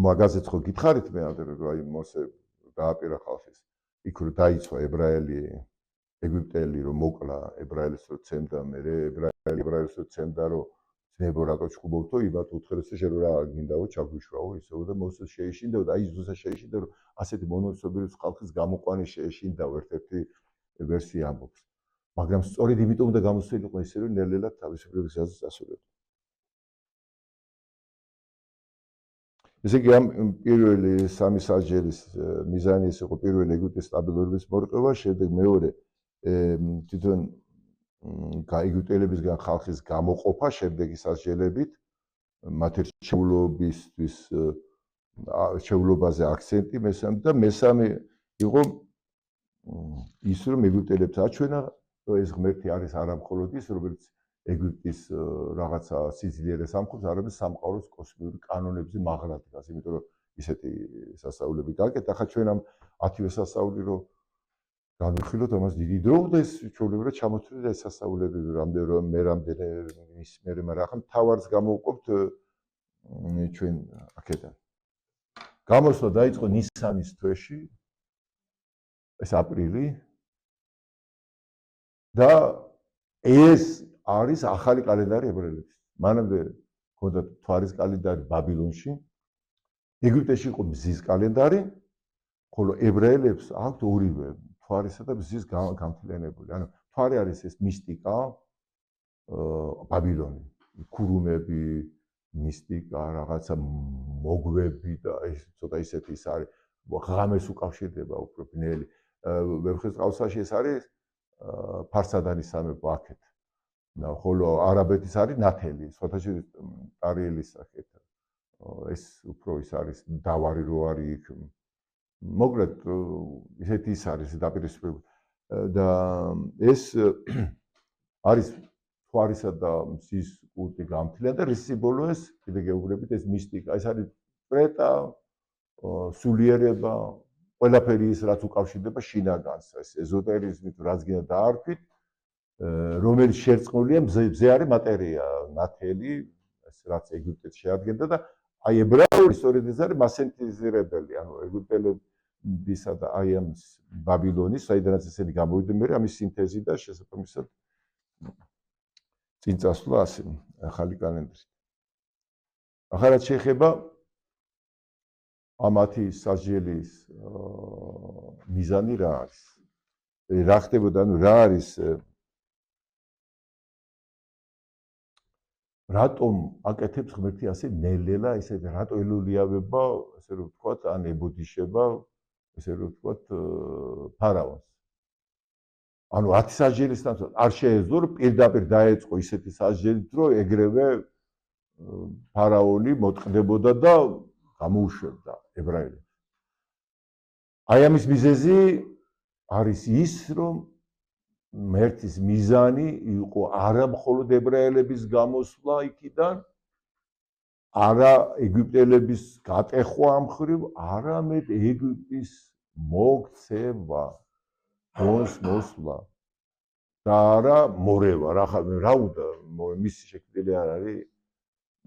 მაგაზეც ხო გითხარით მე რომ აი მოსე დააპირა ხალხის იქ რომ დაიცვა ებრაელი ეგვიპტელი რომ მოკლა ებრაელის რო ცემდა მე ებრაელის რო ცემდა რომ ძნებო რატო ჩხუბობთო იმათ უთხრესე შენ რა გინდაო ჩაგვიშვაო ისეო და მოსეს შეეშინდაო და აი ზუსტად შეეშინდა რომ ასეთი მონოცნობილის ხალხის გამოყვანის შეეშინდაო ერთ-ერთი ვერსია ამბობს მაგრამ სწორედ იმიტომ უნდა გამოსულიყო ისე რომ ნელ-ნელად თავისუფლების გზაზე წასულებდა ესე იგი ამ პირველი სამი საჯერის მიზანი ეს იყო პირველი ეგვიპტის სტაბილურობის მორყევა შემდეგ მეორე თვითონ ეგვიპტელებისგან ხალხის გამოყოფა შემდეგი სასჯელებით მათ ერთეულობისთვის შეულობაზე აქცენტი მესამე და მესამე იყო ის რომ ეგვიპტელებს აჩვენა რომ ეს ღმერთი არის არამხოლოდ ის რომელიც ეგვიპტის რაღაცა სიძლიერე სამყურს არამედ სამყაროს კოსმიური კანონებზე მაღლა დგას იმიტომ რომ ისეთი სასწაულები გაკეთდა ახლა ჩვენ ამ 10-ვე სასწაული რომ განვიხილოთ ამას დიდი დრო და ეს ჩვეულებრივ ჩამოთვლილი ეს სასწაულები რამდენიმე მაგრამ ახლა თავარს გამოვყოფთ ჩვენ აქედან გამოსვლა დაიწყო ნისანის თვეში ეს აპრილი და ეს არის ახალი კალენდარი ებრაელებს. მანამდე ჰქონდათ თვარის კალენდარი ბაბილონში. ეგვიპტეში იყო მზის კალენდარი, ხოლო ებრაელებს აქვთ ორივე, თვარისა და მზის გამთლიანებული. ანუ თვარი არის ეს მისტიკა, ბაბილონი, ქურუმები, მისტიკა, რაღაცა მოგვები და ეს ცოტა ისეთი ის არის, ღამეს უკავშირდება უფრო ბნელი. ვეფხისტყაოსანში ეს არის ფარსადანის სამეფო აქეთ. ხოლო არაბეთის არის ნათელი, სხვათაშორის ტარიელის სახით. ეს უფრო ის არის დავარი რო არის იქ. მოკლედ ისეთი ის არის დაპირისპირება და ეს არის თვარისა და მზის კულტი გამთლიან და რის სიმბოლოა ეს კიდე გეუბნებით ეს მისტიკა, ეს არის პრეტა, სულიერება, ყველაფერი ის რაც უკავშირდება შინაგანს, ეს ეზოტერიზმით რაც გინდა დაარქვით, რომელიც შერწყმულია მზე არის მატერია, ნათელი, ეს რაც ეგვიპტეში შეადგენდა და აი ებრაული სწორედ ეს არის მასენტიზირებელი, ანუ ეგვიპტელებისა და აი ამ ბაბილონის, საიდანაც ესენი გამოვიდნენ, მე ამის სინთეზი და შესაბამისად წინ წასვლა ასე ახალი კალენდრით. ახალად შეეხება ამათი სასჯელის მიზანი რა არის? რა ხდებოდა, ანუ რა არის რატომ აკეთებს ღმერთი ასე ნელ-ნელა ესე რატო ელოლიავება, ასე რომ ვთქვათ, ან ებოდიშება, ესე რომ ვთქვათ, ფარავანს. ანუ 10 სასჯელისთან არ შეეძლო რომ პირდაპირ დაეწყო ისეთი სასჯელით, რომ ეგრევე ფარავონი მოტყდებოდა და გამოუშვებდა ებრაელებს. აი ამის მიზეზი არის ის, რომ ღმერთის მიზანი იყო არა მხოლოდ ებრაელების გამოსვლა იქიდან, არა ეგვიპტელების გატეხვა ამ ხრივ, არამედ ეგვიპტის მოქცევა, მოსვლა და არა მორევა, რა უნდა მისი შექმნილი არ არის.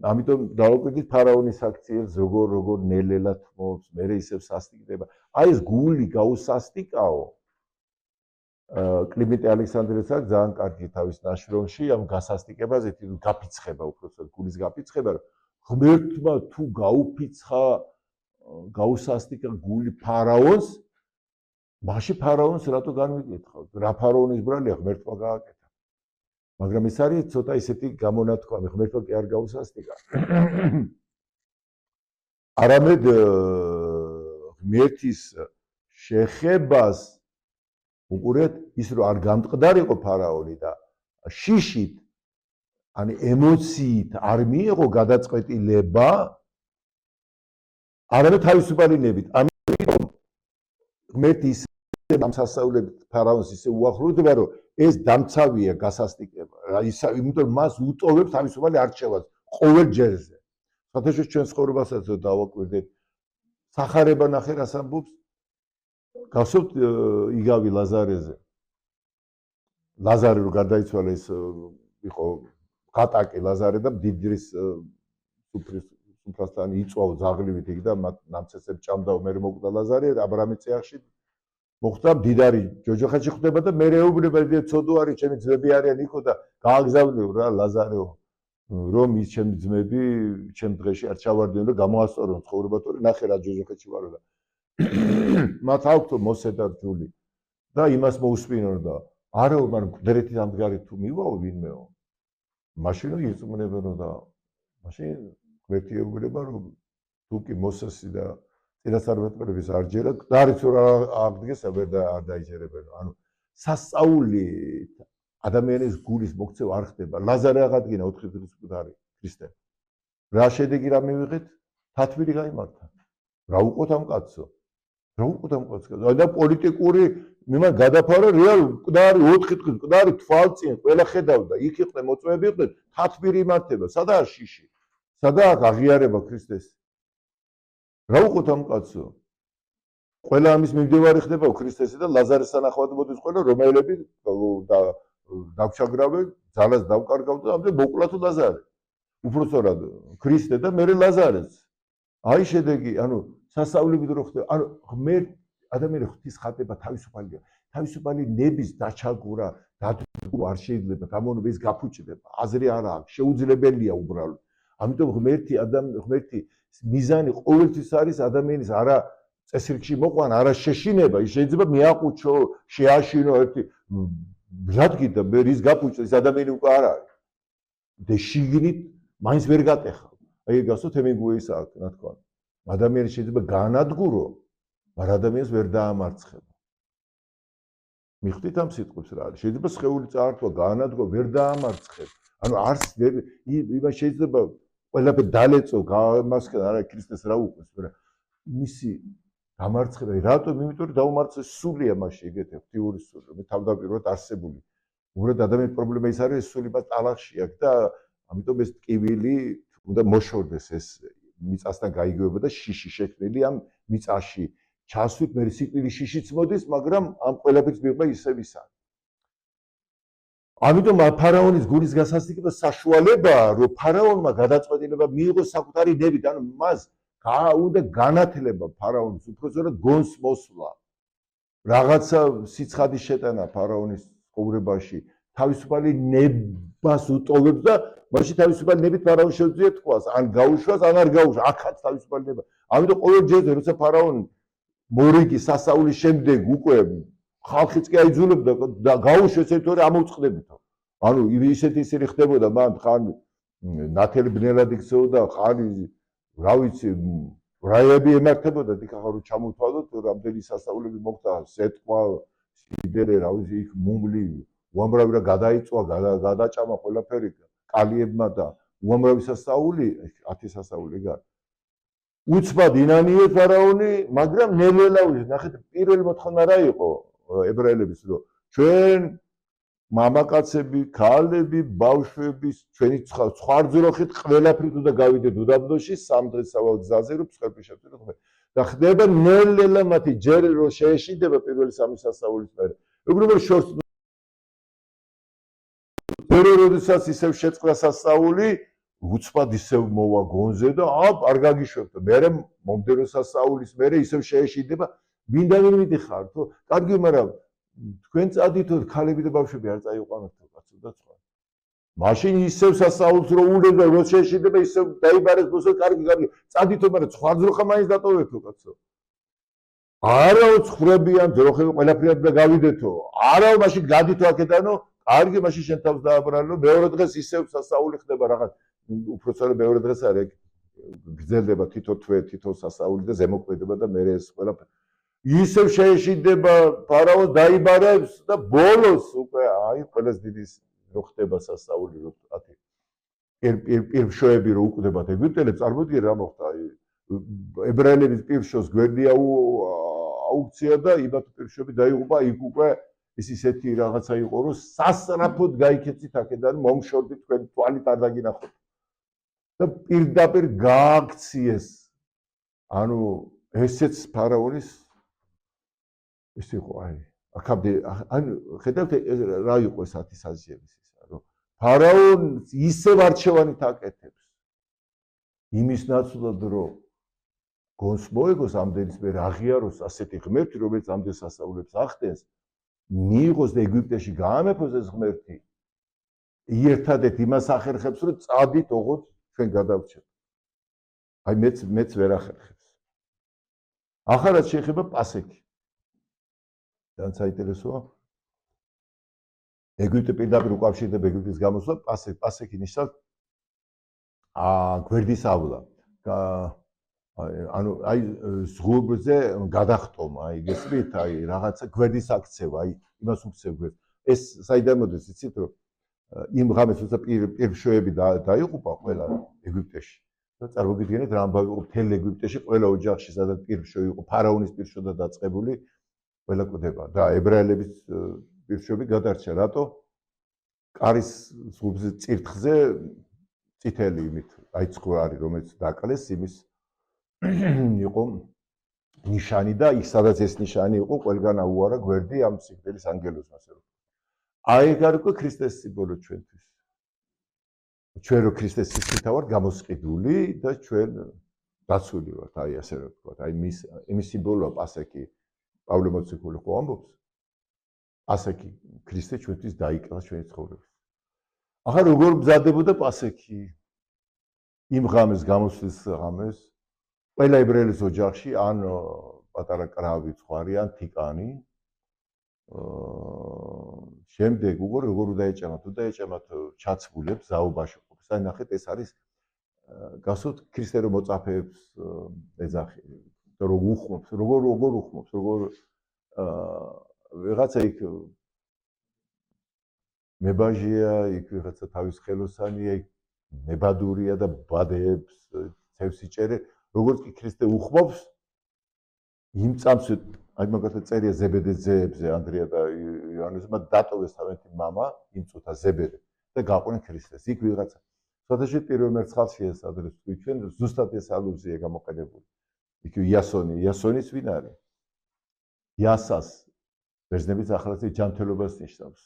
ამიტომ დავაკვირდით ფარავნის აქციებს, როგორ ნელ-ნელა თმობს, მერე ისევ სასტიკდება. აი ეს გული გაუსასტიკაო. კლიმენტე ალექსანდრეც აქვს ძალიან კარგი თავის ნაშრომში ამ გასასტიკებაზე, გაფიცხება უბრალოდ გულის გაფიცხება, რომ ღმერთმა თუ გაუფიცხა, გაუსასტიკა გული ფარავონს, მაშინ ფარავონს რატო განვიკითხავთ? რა ფარავნის ბრალია ღმერთმა გააკეთა. მაგრამ ეს არის ცოტა ისეთი გამონათქვამი, ღმერთმა კი არ გაუსასტიკა. არამედ ღმერთის შეხებას უყურეთ ის რომ არ გამტყდარიყო ფარავონი და შიშით, ანუ ემოციით არ მიიღო გადაწყვეტილება, არამედ თავისუფალინებით. ამიტომ ღმერთი ისე დამსასწავლებით ფარავონს ისე უახლოვდება, რომ ეს დამცავია გასასტიკება. იმიტომ მას უტოვებს თავისუფალი არჩევას ყოველ ჯერზე. საერთოდ ჩვენ ცხოვრებასაც დავაკვირდეთ. სახარება ნახე რას ამბობს? გახსოვთ იგავი ლაზარეზე. ლაზარე რო გარდაიცვალა ის იყო ხატაკი ლაზარე და დიდრის სუფრასთან იწვაო ზაღლივით იქ და ნამცეცებს ჭამდა მე მოკვდა ლაზარე აბრამის წიაღში მოხდა მდიდარი ჯოჯოხეთში ხდება და მე ეუბნება ცოდო არის ჩემი ძმები არიან იქო და გააგზავნიო რა ლაზარეო რომ ის ჩემი ძმები ჩემ დღეში არ ჩავარდნენ და გამოასწორონ ცხოვრება თორე ნახე რა ჯოჯოხეთში ვარო და მათ აქვთო მოსე და რჯული და იმას მოусპინონ და არა მაგრამ მკვდრეთი დამდგარი თუ მივაო ვინმეო მაშინ ირწმუნებენო და მაშინ გვერდი ეუბნება რომ თუ კი მოსესი და წინასწარმეტყველების არ ჯერა დარიც რა აღდგეს ვერ არ დაიჯერებენო ანუ სასწაული ადამიანის გულის მოქცევა არ ხდება ლაზარე აღადგინა 4 დღის მკვდარი ქრისტე რა შედეგი რა მივიღეთ თათბირი გაიმართა რა უყოთ ამ კაცო რა უყოთ ამ კაცო და პოლიტიკური მიმარ გადაფარა რეალ მკვდარი 4 დღის მკვდარი თვალწინ ყველა ხედავდა იქ იყვნენ მოწვევები იყვნენ თათბირი იმართება სადაა შიში სადაა აღიარება ქრისტეს რა უყოთ ამ კაცო ყველა ამის მიმდევარი ხდება ქრისტესი და ლაზარეს სანახავად მოდის ყველა რომაელები დავჩაგრავენ ძალას დავკარგავ და ამდენ მოკლა თუ ლაზარე უბრალოდ ქრისტე და მე ლაზარეც აი შედეგი ანუ სასწაულებით რო ხდება ანუ ღმერთ ადამიანი ღვთის ხატება თავისუფალია თავისუფალი ნების დაჩაგვრა დადგმა არ შეიძლება გამონობა ის გაფუჭდება აზრი არა აქვს შეუძლებელია უბრალოდ ამიტომ ღმერთი მიზანი ყოველთვის არის ადამიანის არა წესრიგში მოყვანა არა შეშინება ის შეიძლება მიაყუჩო შეაშინო ერთი რადგიდა მე რის გაფუჭდა ის ადამიანი უკვე არ არის და შიგნით მაინც ვერ გატეხა აი გასო თემინგუის რა თქვა. ადამიანი შეიძლება განადგურო, მაგრამ ადამიანს ვერ დაამარცხება. მიხვდით ამ სიტყვებს რა არის? შეიძლება სხეული წაართვა, განადგო, ვერ დაამარცხებ. ანუ არც იმას შეიძლება ყველაფერი დალეწო, გამასკა არა ქრისტეს რა უყურს, მაგრამ მისი დამარცხება, რატომ? იმიტომ რომ დაუმარცხეს სულია მასში ეგეთი აქტიური სული, მე თავდაპირველად არსებული. უბრალოდ ადამიანის პრობლემა ის არის, სული მას ტალახში აქვს და ამიტომ ეს ტკივილი უნდა მოშორდეს ეს მიწასთან გაიგივება და შიში შექმნილი ამ მიწაში. ჩასვით მე სიკვდილი შიშიც მოდის, მაგრამ ამ ყველაფერს მიღება ისევ ის არის. ამიტომ ფარაონის გულის გასასტიკება საშუალებაა, რომ ფარაონმა გადაწყვეტილება მიიღოს საკუთარი ნებით, ანუ მას უნდა განათლება ფარაონის უფროსად გონს მოსვლა. რაღაცა სიცხადის შეტანა ფარაონის ცხოვრებაში, თავისუფალი ნებას უტოვებს და მაშინ თავისუფალი ნებით ფარაონს შეუძლია თქواس, ან გაუშვას, ან არ გაუშვა, აქაც თავისუფალი ნება. ამიტომ ყოველ ჯერზე როცა ფარაონი მორიგი სასაულის შემდეგ უკვე ხალხიც კი აიძულებდა და გაუშვეს ერთგვარი ამოწყდებითო. ანუ ისეთი ხდებოდა მან ხან ნათელი ბნელად იქცეოდა, ხან რა ვიცი, რაიები ემართებოდა, იქ ახლა რომ ჩამოთვალოთ, რამდენი სასაულები მოხდა, სეტყვა, სიდერე, რა ვიცი, იქ მუმლი, უამრავი რა გადაიწვა, გადაჭამა ყველაფერი კალიებმა და უამრავი სასაული, 10 სასაული გარ. უცბად ინანიე ფარაონი, მაგრამ ნელ-ნელა ნახეთ, პირველი მოთხოვნა რა იყო ებრაელების, რომ ჩვენ მამაკაცები, ქალები, ბავშვები, ჩვენი ხვარძროხით ყველაფრით უნდა გავიდეთ უდაბნოში, 3 დღესავალ გზაზე, რომ ფსხერფიშებთ და და ხდება ნელ-ნელა მათი ჯერ რომ შეეშინდება პირველი 3 სასაულის მერე. უბრალოდ შორს როდესაც ისევ შეწყდა სასაული, უცბად ისევ მოვა გონზე და არ გაგიშვებთ. მერე მომდევნო სასაულის მერე ისევ შეეშინდება, მინდამინ მიდიხარ თუ? კარგი, მაგრამ თქვენ წადითო ქალები და ბავშვები არ წაიყვანოთ კაცო და სხვა. მაშინ ისევ სასაულს რო უნდა რო შეეშინდება, ისევ დაიბარეს მოსო, კარგი, წადითო, მაგრამ ხვარძროხა მაინც დატოვეთო კაცო. არაო ცხრებიან ძროხები ყველაფერი და გავიდეთო. არაო მაშინ გადითო აქედანო, კარგი, მაშინ შენ თავს დააბრალო, მეორე დღეს ისევ სასაული ხდება რაღაც უფროსად მეორე დღეს არის გრძელდება თითო თვე, თითო სასაული და ზემოქმედება და მე ეს ყველაფერი ისევ შეეშინდება, ფარაონს დაიბარებს და ბოლოს უკვე აი ყველას დიდი რო ხდება სასაული რო ათი. პირშოები რო უკვდებათ ეგვიპტელებს, წარმოიდგინე რა მოხდა, აი ებრაელების პირშოს გვერდი აუქცია და იმათ პირშოები დაიღუპა, იქ უკვე ის ისეთი რაღაცა იყო, რომ სასწრაფოდ გაიქეცით აქედან, მომშორდით, თქვენ თვალით არ დაგინახოთ. და პირდაპირ გააქციეს. ანუ ესეც ფარაონის ეს იყო, აი, აქამდე, ანუ ხედავთ რა იყო ეს 10 საზიების ისა, რომ ფარაონს ისევ არჩევანით აკეთებს. იმის ნაცვლად, რომ გონს მოეგოს ამდენის მერე აღიაროს ასეთი ღმერთი, რომელიც ამდენ სასწაულებს ახდენს, მიიღოს და ეგვიპტეში გაამეფოს ეს ღმერთი. ერთადერთ იმას ახერხებს, რომ წადით ოღონდ ჩვენ გადავრჩეთ. აი მეც ვერ ახერხებს. ახალად შეეხება პასექი. ძალიან საინტერესოა. ეგვიპტე პირდაპირ უკავშირდება ეგვიპტის გამოსვლა, პასექი ნიშნავს გვერდის ავლა. ანუ აი ზღურზე გადახტომა, აი გესმით, აი რაღაცა გვერდის აქცევა, აი იმას უქცევ გვერდს. ეს საიდან მოდის, იცით რომ იმ ღამეს როცა პირშოები დაიღუპა ყველა ეგვიპტეში. და წარმოგიდგენთ რა ამბავი იყო მთელ ეგვიპტეში, ყველა ოჯახში სადაც პირშო იყო, ფარაონის პირშო და დაწყებული, ყველა კვდება და ებრაელების პირშოები გადარჩა, რატო? კარის ზღურზე წირთხზე წითელი იმით, აი ცხვარი რომელიც დაკლეს, იმის იყო ნიშანი და იქ სადაც ეს ნიშანი იყო, ყველგან აუარა გვერდი ამ სიკვდილის ანგელოზს, ასე რომ. აი ეგ არის უკვე ქრისტეს სიმბოლო ჩვენთვის. ჩვენ რო ქრისტეს სისხლით ვართ გამოსყიდული და ჩვენ დაცული ვართ, აი ასე რომ ვთქვათ, აი იმის სიმბოლოა პასექი. პავლე მოციქული ხო ამბობს? პასექი ქრისტე ჩვენთვის დაიკლა ჩვენი ცხოვრების. ახლა როგორ მზადდებოდა პასექი? იმ ღამეს გამოსვლის ღამეს ყველა ებრაელის ოჯახში ან პატარა კრავი ცხვარი ან თიკანი შემდეგ როგორ დაეჭამათ, ჩაცმულებს ზაობაში ყოფს. აი ნახეთ, ეს არის გასult ქრისტე რომ მოწაფეებს ეძახი როგორ უხმობს როგორ უხმობს როგორ ვიღაცა იქ მებაჟია იქ ვიღაცა თავის ხელოსანია იქ მებადურია და ბადეებს ცევს იჭერე როგორც კი ქრისტე უხმობს იმ წამს აი მაგალითად წერია ზებედეს ძეებზე ანდრია და იოანესმა დატოვეს თავენთი მამა იმ წუთა ზებედე და გაყვნენ ქრისტეს იქ ვიღაცა სხვადასხვა პირველ მერცხალში ეს ადრეს თქვი ჩვენ ზუსტად ეს ალუზია გამოყენებული იქ იასონის ვინ არის იასას ბერძნების ახლაც ჯანმრთელობას ნიშნავს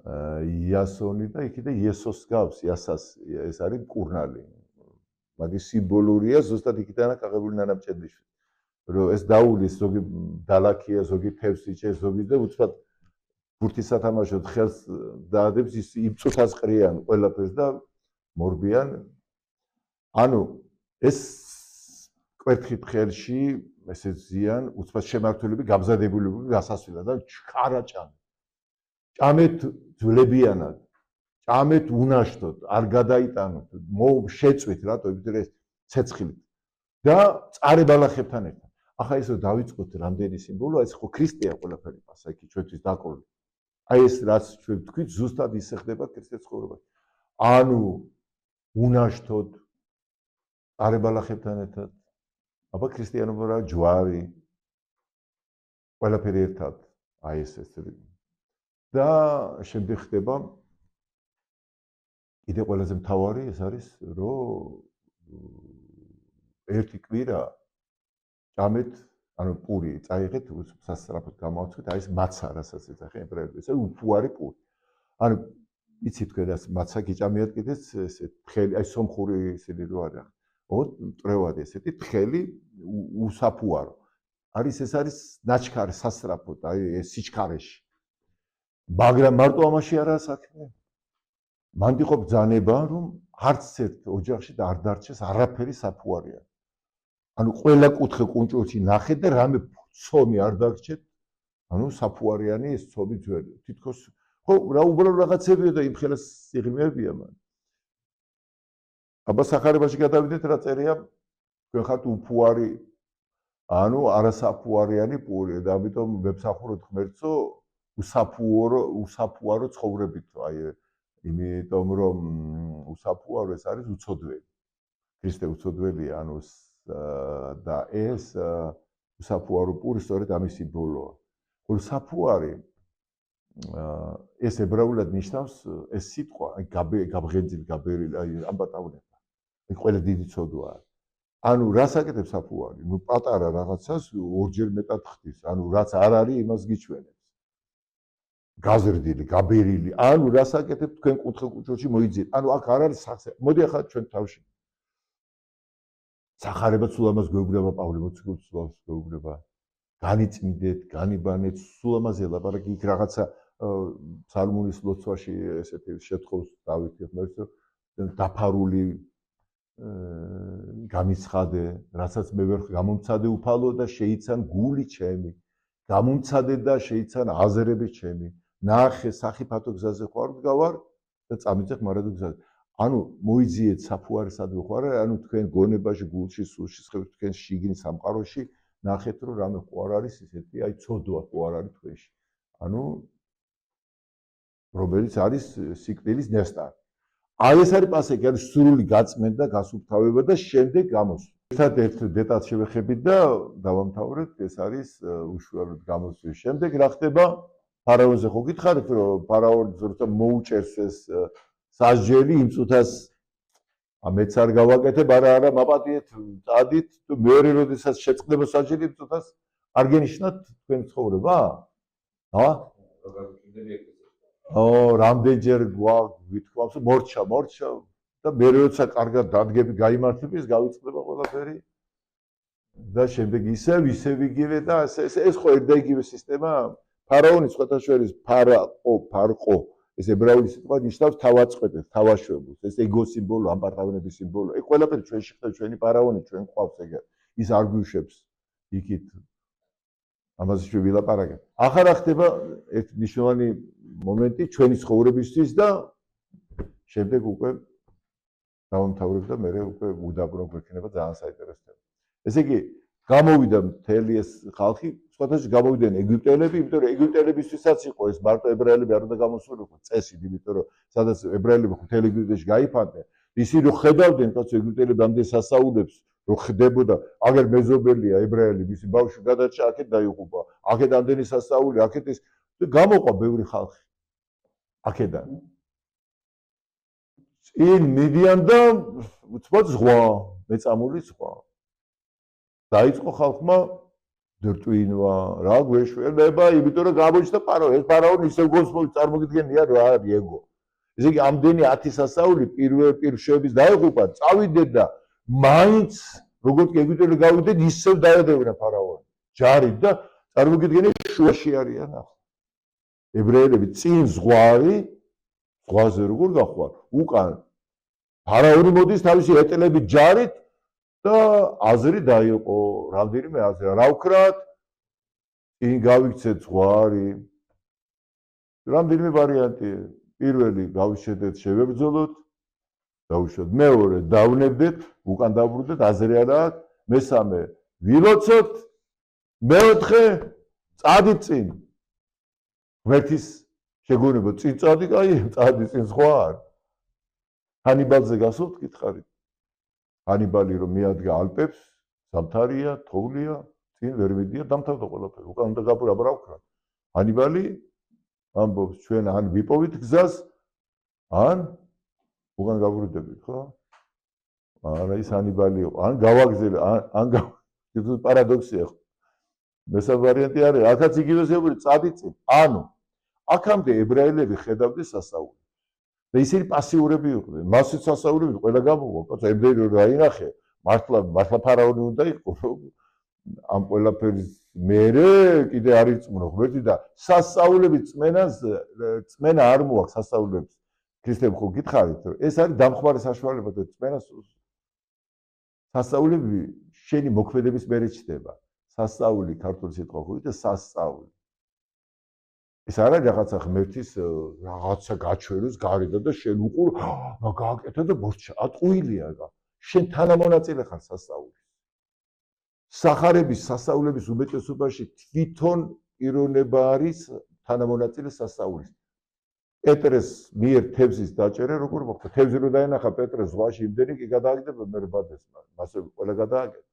იასონი და იქიდან იესოს გავს იასას ეს არის მკურნალი მაგის სიმბოლურია ზუსტად იქიდან აღებული ნანამჭედიშვილი რომ ეს დაულის ზოგი დალაქია ზოგი თევს იჭერს ზოგი და უცბად ბურთის სათამაშოდ ხელს დაადებს ის იმ წუთას ყრიან ყველაფერს და მორბიან ანუ ეს კვერთხით ხელში ესე ზიან უცბად შემართულები გამზადებულები გასასვლელად და ჩქარა ჭამე ჭამეთ ძვლებიანად ჭამეთ უნაშთოდ არ გადაიტანოთ შეწვით რატო იმიტომ ეს ცეცხლით და წარე ბალახებთან ერთად ახლა ისო დავიწყოთ რამდენი სიმბოლოა ეს ხო ქრისტეა ყველაფერი პასუხი ჩვენთვის დაკრული აი ეს რაც ჩვენ ვთქვით ზუსტად ისე ხდება ქრისტეს ცხოვრებაში ანუ უნაშთოდ წარე ბალახებთან ერთად აბა ქრისტიანობა რა ჯვარი ყველაფერი ერთად აი ეს და შემდეგ ხდება კიდე ყველაზე მთავარი ეს არის რომ ერთი კვირა ჭამეთ ანუ პური წაიღეთ სასწრაფოდ გამოვაცხეთ აი ეს მაცა რასაც ეძახი ებრაელები ეს უფუარი პური ანუ იცით თქვენ რას მაცა გიჭამიათ კიდეც ესე თხელი აი სომხური ისინი რო არის მტრევად ესეთი თხელი უსაფუარო არის ეს არის ნაჩქარი სასწრაფოდ აი ეს სიჩქარეში მაგრამ მარტო ამაში არაა საქმე მანდ იყო ბრძანება რომ არც ერთ ოჯახში და არ დარჩეს არაფერი საფუარია ანუ ყველა კუთხე კუნჭულში ნახეთ და რამე ცომი არ დაგჭეთ ანუ საფუარიანი ეს ცომი ძველი თითქოს ხო რა უბრალოდ რაღაცებია და იმ ხელას სიღრმეებია მან აბა სახარებაში გადავიდეთ რა წერია თქვენ ხართ უფუარი ანუ არასაფუარიანი პური და ამიტომ ვებსახუროთ ღმერთო უსაფუარო ცხოვრებით აი იმიტომ რომ უსაფუარო ეს არის უცოდველი ქრისტე უცოდველია ანუ და ეს უსაფუარო პური სწორედ ამის სიმბოლოა ხოლო საფუარი ეს ებრაულად ნიშნავს ეს სიტყვა აი გაბღენძილი გაბერილი აი ამბატავნება აი ყველა დიდი ცოდვაა ანუ რას აკეთებს საფუარი ნუ პატარა რაღაცას ორჯერ მეტად ხდის ანუ რაც არ არის იმას გიჩვენებს გაზრდილი გაბერილი ანუ რას აკეთებ თქვენ კუთხე კუჭოში მოიძიეთ ანუ აქ არ არის სახე მოდი ახლა ჩვენ თავში სახარება სულ ამას გვეუბნება პავლე მოციქულის სულს გვეუბნება განიწმინდეთ განიბანეთ სულ ამაზე ლაპარაკი იქ რაღაცა ფსალმუნის ლოცვაში ესეთი შეთხოვს დავითი ღმერთს დაფარული გამიცხადე რასაც მე ვერ გამომცადე უფალო და შეიცან გული ჩემი გამომცადე და შეიცან აზრები ჩემი ნახე სახიფათო გზაზე ხარ მდგავარ და წამიწეხ მარადო გზაზე ანუ მოიძიეთ საფუარისადმი ხარ ანუ თქვენ გონებაში გულში სულში ხევთ თქვენ შიგნით სამყაროში ნახეთ რომ რამე ხო არ არის ისეთი აი ცოდვა ხო არ არის თქვენში ანუ რომელიც არის სიკვდილის ნესტარი აი ეს არის პასუხი არის სრული გაწმენდა გასუფთავება და შემდეგ გამოსვლა ერთ დეტალს შევეხებით და დავამთავრებთ ეს არის უშუალოდ გამოსვლის შემდეგ რა ხდება ფარაონზე ხო გითხარით რომ ფარაონი ზუსტად მოუჭერს ეს სასჯელი იმ წუთას მეც არ გავაკეთებ არა მაპატიეთ წადით თუ მეორე როდესაც შეწყდება სასჯელი იმ წუთას არ გენიშნათ თქვენ ცხოვრება რამდენჯერ გვითქვამს მორჩა და მე როცა კარგად დადგები გაიმართებს გავიწყდება ყველაფერი და შემდეგ ისევ იგივე და ეს ხო ერთ და იგივე სისტემა ფარაონი სხვათა შორის ფარყო ეს ებრაული სიტყვა ნიშნავს თავაწყვეტეს თავაშვებულს ეს ეგოს სიმბოლო ამბატავნების სიმბოლო ეს ყველაფერი ჩვენში ხდება ჩვენი ფარაონი ჩვენ ყავს ეგ ის არ გვიშვებს იქით ამაზე ჩვენ ვილაპარაკებთ ახლა რა ხდება ერთ მნიშვნელოვანი მომენტი ჩვენი ცხოვრებისთვის და შემდეგ უკვე დავამთავრებ და მე უკვე უდაბნო გვექნება ძალიან საინტერესო თემა. ესე იგი, გამოვიდა მთელი ეს ხალხი, სხვადასხვა გამოვიდნენ ეგვიპტელები, იმიტომ რომ ეგვიპტელებისთვისაც იყო ეს მარტო ებრაელები არ უნდა გამოსულიყო წესი, იმიტომ რომ სადაც ებრაელები მთელი ეგვიპტეში გაიფანტნენ, ისინი რომ ხედავდნენ კაცო ეგვიპტელები ამდენ სასაულებს, რომ ხდებოდა, აგერ მეზობელია ებრაელი, მისი ბავშვი გადარჩა, აქეთ დაიღუპა, აქეთ ამდენი სასაული, აქეთ ეს გამოყვა ბევრი ხალხი. აქედან. წინ მიდიან და უცბად ზღვა, მეწამული ზღვა. დაიწყო ხალხმა დრტვინვა, რა გვეშველება, იმიტომ რომ გამოჩნდა ფარაონი, ეს ფარაონი ისევ გოსმოს წარმოგიდგენია რა არის ეგო. ესე იგი ამდენი 10 სასაული პირშეების დაიღუპა, წავიდეთ და მაინც როგორც კი ეგვიპტელი გავიდნენ, ისევ დაედევნა ფარაონი. ჯარით და წარმოგიდგენია შუაში არიან ახლა. ებრაელები წინ ზღვარი, ზღვაზე როგორ გახვარ? უკან ფარაონი მოდის თავისი ეტელებით ჯარით და აზრი დაიყო, რამდენიმე აზრი. რა ვქრათ? წინ გავიქცეთ ზღვარი. რამდენიმე ვარიანტია. პირველი გავიშედეთ, შევებრძოლოთ, დავუშვათ. მეორე დავნებდეთ, უკან დავბრუნდეთ, აზრი არა აქვს. მესამე ვილოცოთ, მეოთხე წადით წინ. ღმერთის შეგონება წინ წადი, კაი, წადი წინ სხვა არ. ჰანიბალზე გასულთ, გითხარით. ჰანიბალი რომ მიადგა ალპებს, სამთარია, თოვლია, წინ ვერ მიდია, დამთავრდა ყველაფერი. უკან უნდა გაბურა რა ვქრა. ჰანიბალი ამბობს, ჩვენ ან ვიპოვით გზას, ან უკან გაბრუნდებით, ხო? არა ის ჰანიბალი იყო, ან გავაგზავნე, ან პარადოქსია ხო. მესამე ვარიანტი არის, აქაც იგივე ზეური წადი წინ. ანუ აქამდე ებრაელები ხედავდნენ სასაულს. და ისინი პასიურები იყვნენ. მასიც სასაულები ყველა გამოვა, კაცო, ემდენი რა ინახე, მართლა ფარაონი უნდა იყო. ამ ყველაფერის მერე კიდე არ იწმუნო ღმერთი და სასაულები წმენა არ მოაქვს სასაულებს. ქრისტემ ხო გითხარით, რომ ეს არის დამხმარე საშუალება და წმენას სასაულები შენი მოქმედების მერე ჩდება. სასაული ქართული სიტყვა ხო და სასწაული. ეს არ არის რაღაცა ღმერთის რაღაცა გაჩვენოს გარდა და შენ უყურ გააკეთე და მორჩა ატყუილია რა. შენ თანამონაწილე ხარ სასაულის. სახარების სასაულების უმეტესობაში თვითონ პიროვნება არის თანამონაწილე სასაულის. პეტრეს მიერ თევზის დაჭერა როგორ მოხდა? თევზი რო დაენახა პეტრეს ზღვაში იმდენი კი გადააგდება მე ბადეს, მასე ყველა გადააგება.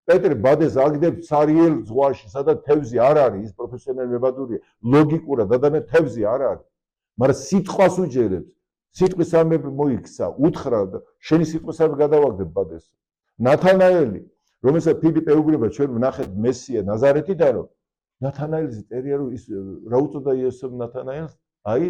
პეტრე ბადეს აგდებს ცარიელ ზღვაში, სადაც თევზი არ არის, ის პროფესიონალი მებადურია, ლოგიკურად ადამიან თევზი არ არის. მაგრამ სიტყვას უჯერებს, სიტყვის სამები მოიქცა, უთხრა და შენი სიტყვისამე გადავაგდებ ბადეს. ნათანაელი, რომელსაც ფილიპე ეუბნება, ჩვენ ვნახეთ მესია ნაზარეთიდან, რომ ნათანაელის წერია, რომ ის რა უწოდა იესომ ნათანაელს? აი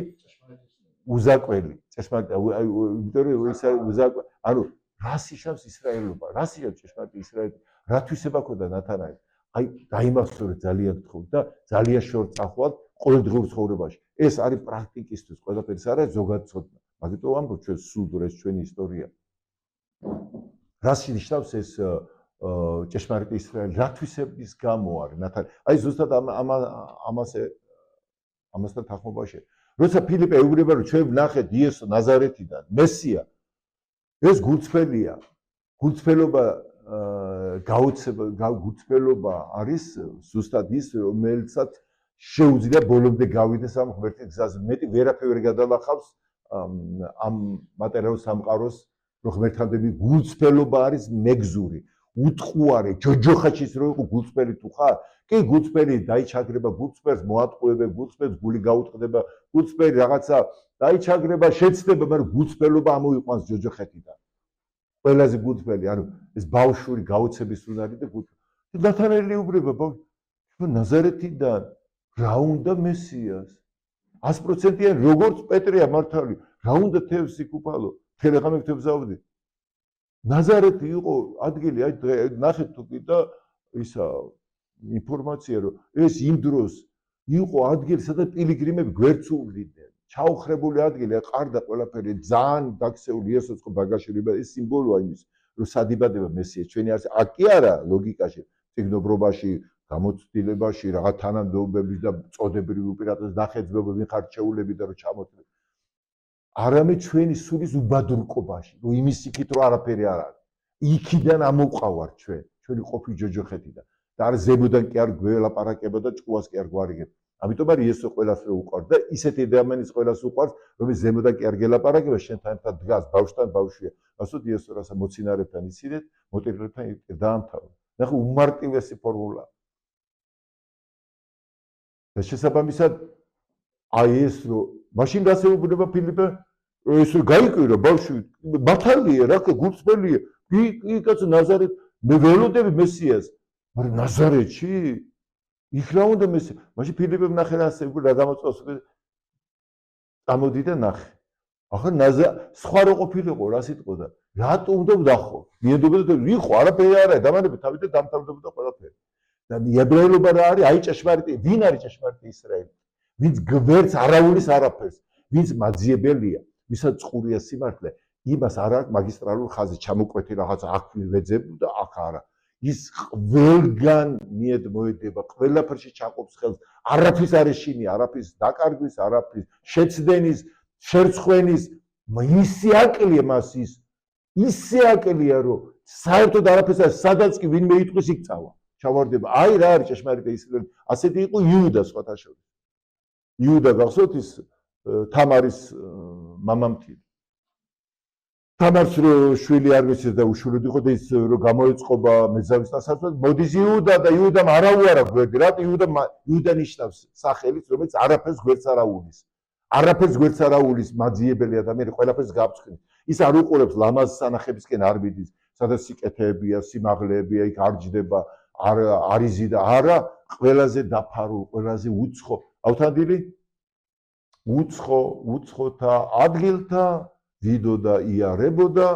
უზაკველი, ჭეშმარიტი, იმიტომ რომ ის უზაკველი, ანუ რას იშავს ისრაელობა, რას იშავს ჭეშმარიტი ისრაელი, რათვისება ქონდა ნათანაელს. აი დაიმახსოვრე ძალიან გთხოვთ და ძალიან შორს წახვალ ყოველდღიურ ცხოვრებაში. ეს არის პრაქტიკისთვის, ყველაფერს არა ზოგად ცოდნა. მაგიტომ ამბობ ჩვენ სულ ეს ჩვენი ისტორია. რას ნიშნავს ეს ჭეშმარიტი ისრაელი, რათვისების გამო არის ნათანაელი. აი ზუსტად ამასთან თანხმობაში. როცა ფილიპე ეუბნება, რომ ჩვენ ვნახეთ იესო ნაზარეთიდან, მესია, ეს გულწრფელია. გულწრფელობა გულწრფელობა არის ზუსტად ის, რომელსაც შეუძლია ბოლომდე გავიდეს ამ ღმერთის გზაზე. მეტი ვერაფერი ვერ გადალახავს ამ მატერიალურ სამყაროს, რომ ღმერთამდები გულწრფელობა არის მეგზური. უტყუარი, ჯოჯოხაჩის რო იყო გულწრფელი თუ ხარ? კი, გულწრფელი დაიჩაგრება გულწრფელს, მოატყუება გულწრფელს, გული გაუტყდება, გულწრფელი რაღაცა დაიჩაგრება, შეცდება, მაგრამ გულწრფელობა ამოიყვანს ჯოჯოხეთიდან. ყველაზე გულწრფელი, ანუ ეს ბავშვური გაუცების უნარი და გულწრფელი. ნათანაელი უბრება, ნაზარეთიდან რა უნდა მესიას? 100%-იან როგორც პეტრია მართალი, რა უნდა თევზი კუპალო, თელეგამებ თევზავდი. ნაზარეთი იყო ადგილი, აი ნახეთ თუ კი და ისა ინფორმაცია, რომ ეს იმ დროს იყო ადგილი, სადაც პილიგრიმები გვერდსულიდნენ. ჩაუხრებული ადგილი, ყარდა ყველაფერი, ძალიან დაქცეული იესოს ხო ბაგაჟში, ეს სიმბოლოა იმის, რომ სადიბადება მესია. ჩვენი არც აქ კი არა ლოგიკაში, წიგნობრობაში, გამოცდილებაში, რაღაც თანამდებობების და წოდებრივი უპირატესობის დახეცვება ვინ ხარ ჩეულები და რომ ჩამოთვლი. არამედ ჩვენი სულის უბადურკობაში, რომ იმის იქით რომ არაფერი არ არის. იქიდან ამოვყავართ ჩვენი ყოფილი ჯოჯოხეთიდან. და არ ზემოდან კი არ გველაპარაკება და ჭკუას კი არ გვარიგებ. ამიტომ არის იესო ყველას რო უყვარს და ისეთი ადამიანის ყველას უყვარს, რომელიც ზემოდან კი არ გელაპარაკება, შენთან ერთად დგას, ბავშვთან ბავშვია. ასოთ იესო რასაც მოცინარებთან იციდეთ, მოტირებთან დაამთავრა. ნახე უმარტივესი ფორმულა. და შესაბამისად აი ეს რო მაშინ გასეუბნება ფილიპე ეს რო გაიკვირა ბავშვი მართალია რა გულწრფელია კი კაცო ნაზარეთ მე ველოდები მესიას მაგრამ ნაზარეთში იქ რა უნდა მესია მაშინ ფილიპემ ნახე რა ასე რა გამოწვევს წამოდი და ნახე ახლა სხვა რო ყოფილიყო რა სიტყოდა რატო უნდა ვდახო მიედობოდა ვიხო არაფერი არ არის დამანები თავიდან დამთავრდებოდა ყველაფერი და ებრაელობა რა არის აი ჭეშმარიტი ვინ არის ჭეშმარიტი ისრაელი ვინც გვერდს არაულის არაფერს ვინც მაძიებელია ვისაც წყურია სიმართლე იმას არ აქვს მაგისტრალური ხაზი ჩამოკვეთი რაღაც აქ ვეძებ და აქ არა ის ყველგან მიედ მოედება ყველაფერში ჩაყოფს ხელს არაფრის არ ეშინია არაფრის დაკარგვის არაფრის შეცდენის შერცხვენის ისე აკლია მას ისე აკლია რომ საერთოდ არაფერს არ სადაც კი ვინმე იტყვის იქ წავა ჩავარდება აი რა არის ჭეშმარიტი ისრაელი ასეთი იყო იუდა სხვათა შორის იუდა გახსოვთ ის თამარის მამამთილი თამარს რო შვილი არ ვიცი და უშვილოდ იყო და ის რო გამოეწყობა მეძავის დასაცავად მოდის იუდა და იუდამ არა უარა გვერდი რატო იუდა ნიშნავს სახელის რომელიც არაფერს გვერდს არ აულის არაფერს გვერდს არ აულის მაძიებელი ადამიანი ყველაფერს გაფრთხილებს ის არ უყურებს ლამაზ სანახებისკენ არ მიდის სადაც სიკეთეებია სიმაღლეებია იქ არ ჯდება არ იზიდა არა ყველაზე დაფარულ ყველაზე უცხო ავთანდილი უცხოთა ადგილთა დიდოდა იარებოდა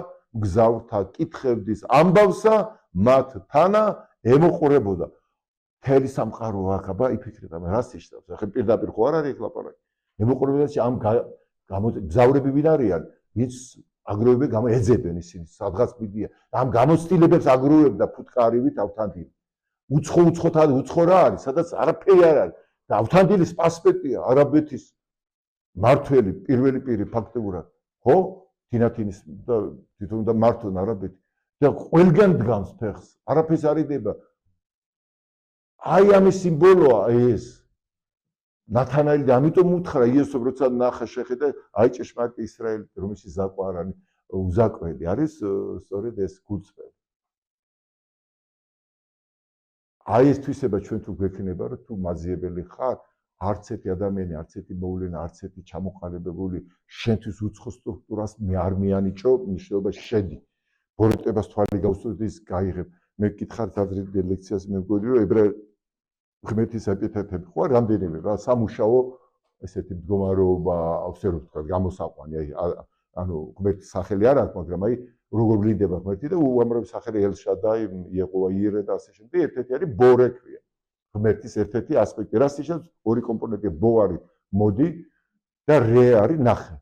გზავრთა კითხებდის ამბავსა მათ თანა ემოყურებოდა მთელი სამყარო აქაბა იფიქრება რას ნიშნავს ახლა პირდაპირ ხო არ არის ლაპარაკი ემოყურებოდაში ამ გზავრები ვინ არიან ვინც აგროვებენ გამოეძებენ ისინი სადღაც მიდიან ამ გამოცდილებებს აგროვებდა ფუტკარივით ავთანდილი უცხოთა უცხო რა არის სადაც არაფერი არ არის და ავთანდილის პასპორტია არაბეთის მართველი პირველი პირი ფაქტობრივად ხო თინათინის და თვითონ და მართონ არაბეთი და ყველგან დგამს ფეხს არაფერს არ იდება აი ამის სიმბოლოა ეს ნათანაელი და ამიტომ უთხრა იესომ როცა ნახა შეხედა აი ჭეშმარიტი ისრაელი რომელშიც ზაკვა არ არის უზაკველი არის სწორედ ეს გულწრფელი აი ეს თვისება ჩვენ თუ გვექნება რომ თუ მაძიებელი ხარ არც ერთი ადამიანი, არც ერთი მოვლენა, არც ერთი ჩამოყალიბებული შენთვის უცხო სტრუქტურას მე არ მიანიჭო, მნიშვნელობაში შედი. ბოროტებას თვალი გაუსწრებდი ის გაიღებ. მე გითხარით ადრე ლექციას მე მგონი რომ ებრაელ ღმერთის ეპითეტები ხო რამდენიმე რა სამუშაო ესეთი მდგომარეობა ასე რომ ვთქვა გამოსაყვანი აი ანუ ღმერთის სახელი არ აქვს მაგრამ აი როგორ ვლინდება ღმერთი და უამრავი სახელი ელშადაი, იეყოვა, იერე და ასე შემდეგ ერთ-ერთი არის ბორე ქვია. ღმერთის ერთ-ერთი ასპექტი რაც ნიშნავს ორი კომპონენტია ბო არის მოდი და რე არის ნახე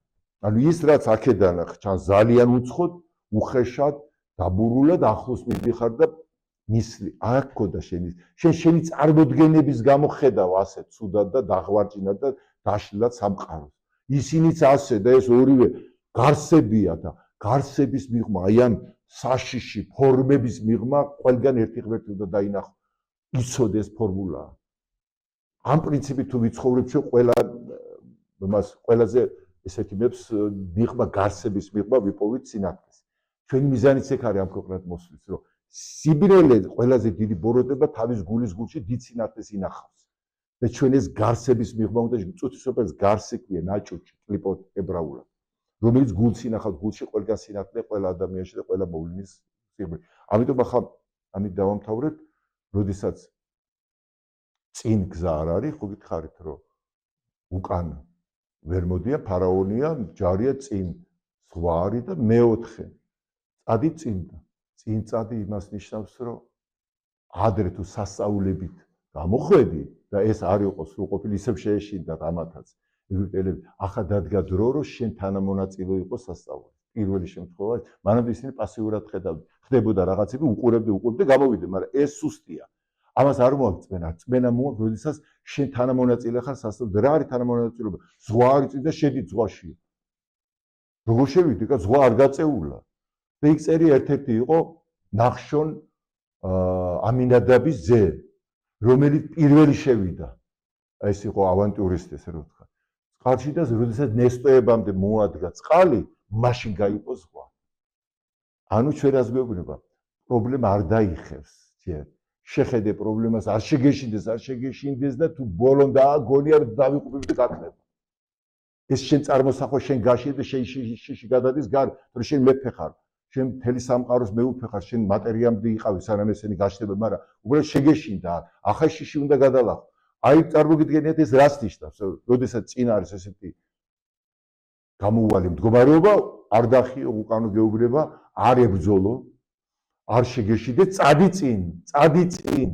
ანუ ის რაც აქედან ჩანს ძალიან უცხოდ უხეშად დაბურულად ახლოს მიდიხარ და ნისლი აქ ქონდა შენი წარმოდგენების გამო ხედავ ასე ცუდად და დაღვარჯინად და დაშლილად სამყაროს ისინიც ასე და ეს ორივე გარსებია და გარსების მიღმა აი ამ საშიში ფორმების მიღმა ყველგან ერთი ღმერთი უნდა დაინახო იცოდეს ფორმულა. ამ პრინციპით თუ ვიცხოვრებ ჩვენ ყველა მას ყველაზე ესეთი მეებს მიღმა გარსების მიღმა ვიპოვით სინათლეს. ჩვენი მიზანიც ეგ არის ამ ქვეყნად მოსვლის, რომ სიბირელე ყველაზე დიდი ბოროტება თავის გულის გულში დიდ სინათლეს ინახავს. და ჩვენ ეს გარსების მიღმა უნდა წუთისოფელს გარსი ქვია ნაჭუჭი, კლიპოთ ებრაულად. რომელიც გულს ინახავს გულში ყველგან სინათლე ყველა ადამიანში და ყველა მოვლენის სიბირელე. ამიტომ ახლა ამით დავამთავრებ როდესაც წინ გზა არ არის, ხო გითხარით, რომ უკან ვერ მოდია ფარაონია, ჯარია წინ ზღვა არის და მეოთხე წადი წინდა. წინ წადი იმას ნიშნავს, რომ ადრე თუ სასწაულებით გამოხვედი და ეს არ იყო სრულყოფილი, ისევ შეეშინდა ამათაც. ეგვიპტელები ახლა დადგა დრო, რომ შენ თანამონაწილე იყო სასწაულში. პირველი შემთხვევა, მანამდე ისინი პასიურად ხდებოდა რაღაცები, უყურებდი და გამოვიდნენ, მაგრამ ეს სუსტია. ამას არ მოაგწმენა, წმენა მოაქვს, როდესაც შენ თანამონაწილე ხარ სასწაულში. რა არის თანამონაწილეობა? ზღვა არის წინ და შედი ზღვაში. როგორ შევიდი, კაც ზღვა არ გაწეულა. და იქ წერი ერთ-ერთი იყო ნახშონ ამინადაბის ძე, რომელიც პირველი შევიდა. აი ეს იყო ავანტურისტი, ესე რომ ვთქვა. წყალში და როდესაც ნესტოებამდე მოადგა წყალი, მაშინ გაიყო ზღვა. ანუ ჩვენ რას გვეუბნება? პრობლემა არ დაიხევს, ძე. შეხედე პრობლემას, არ შეგეშინდეს და თუ ბოლომდე აგონიერ დავიყურებ და გაქნება. ეს შენ წარმოსახვა შენ გაშიე და შენ შიში გადადის გარ, თორე შენ მეფე ხარ. შენ მთელი სამყაროს მეუფე ხარ, შენ მატერიამდე იყავი, სანამ ესენი გაშლება, მაგრამ უბრალოდ შეგეშინდა, ახლა შიში უნდა გადალახო. აი წარმოგიდგენიათ ეს რას ნიშნავს, როდესაც წინ არის ესეთი გამოუვალი მდგომარეობა, არ დახიო უკანო გეუბნება, არ ებრძოლო, არ შეგეშიდე, წადი წინ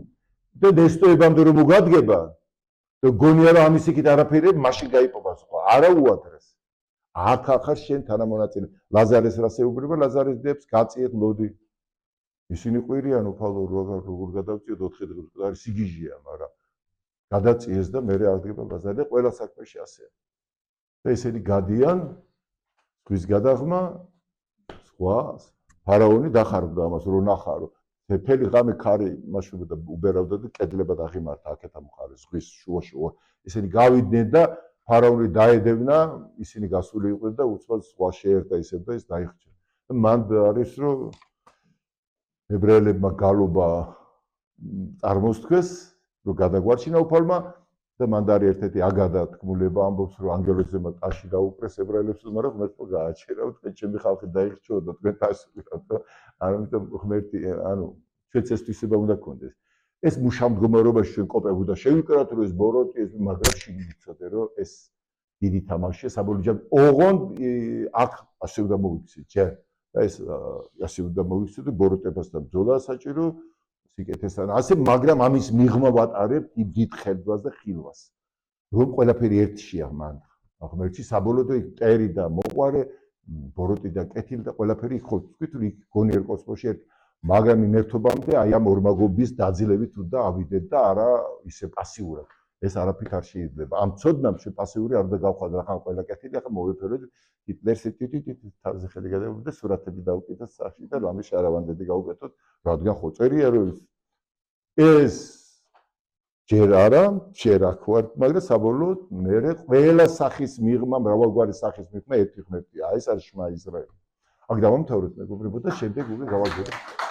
და ნესტოებამდე რომ მოგადგება და გონია რომ ამის იქით არაფერი, მაშინ გაიპობა სხვა, არა უადრეს. აქ ახარ შენ თანამონაწილე. ლაზარეს რას ეუბნება? ლაზარეს დებს გაწიეთ ლოდი. ისინი ყვირიან უფალო როგორ გადავწიოთ 4 დღეს, არის სიგიჟეა, მაგრამ გადაწიეს და მე აღდგება ლაზარე და ყველა საქმეში ასეა. და ესენი გადიან ზღვის გადაღმა, სხვა ფარაონი დახარბდა ამას რო ნახარო. თელი ღამე ქარი მაშუბდა უბერავდა და კედლება დაღიმართა აქეთ ამ მხარეს ზღვის შუაში. ესენი გავიდნენ და ფარაონი დაედევნა, ისინი გასული იყვნენ და უცბად სხვა შეერთა ისევ და ეს დაიხრჩა. და მან არის რომ ებრაელებმა გალობა წარმოსთქვეს, რომ გადაგვარჩინა უფალმა და მან დაარი ერთ-ერთი აგადა თქმულება ამბობს, რომ ანგელოზებმა ტაში დაუპრეს ებრაელებს, მაგრამ ღმერთმა გააჩერა, თქვენ ჩემი ხალხი დაიხრჩო და თქვენ ტაში ვიყავთ. ამიტომ ღმერთი, ანუ ჩვენც ეს თვისება უნდა გქონდეს. ეს მუშა მდგომარეობაში ჩვენ კოპებუდა შევიკრათ, რომ ეს ბოროტი, ეს მაგრამ შეგიცოდე, რომ ეს დიდი თამაშია საბოლოოდ ოღონდ აქ ასე უნდა მოვიქცეთ, ჯერ და ეს ასე უნდა მოვიქცეთ და ბოროტებასთან ბრძოლა საჭირო სიკეთესთან. ასე მაგრამ ამის მიღმა ვატარებთ იმ დიდ ხელბას და ხილვას. რომ ყველაფერი ერთშია მან. ღმერთი საბოლოოდ მტერი და მოყვარე, ბოროტი და კეთილი და ყველაფერი იქ ხო თქვით, რომ იქ გონიერ კოსმოსში ერთ მაგრამ იმერთობამდე აი ამ ორმაგობის დაძლევით უნდა ავიდეთ და არა ისე პასიურად. ეს არაფრით არ შეიძლება. ამ ცოდნამ შე პასიური არ უნდა გავხადო, ახლა ყველა კეთილი, ახლა მოვიფეროთ ჰიტლერს თავზე ხელი გადავუყოთ და სურათები დავუკიდოთ სახში და ლამი შარავანდები გავუკეთოთ, რადგან ხო წერია რომ ეს ჯერ არა, ჯერ აქ ვარ, მაგრამ საბოლოოდ მე ყველა სახის მიღმა, მრავალგვარი სახის მიღმა ერთი ღმერთია. აი ეს არის შმა ისრაელი. აქ დავამთავროთ მეგობრებო და შემდეგ უკვე გავაგზავნოთ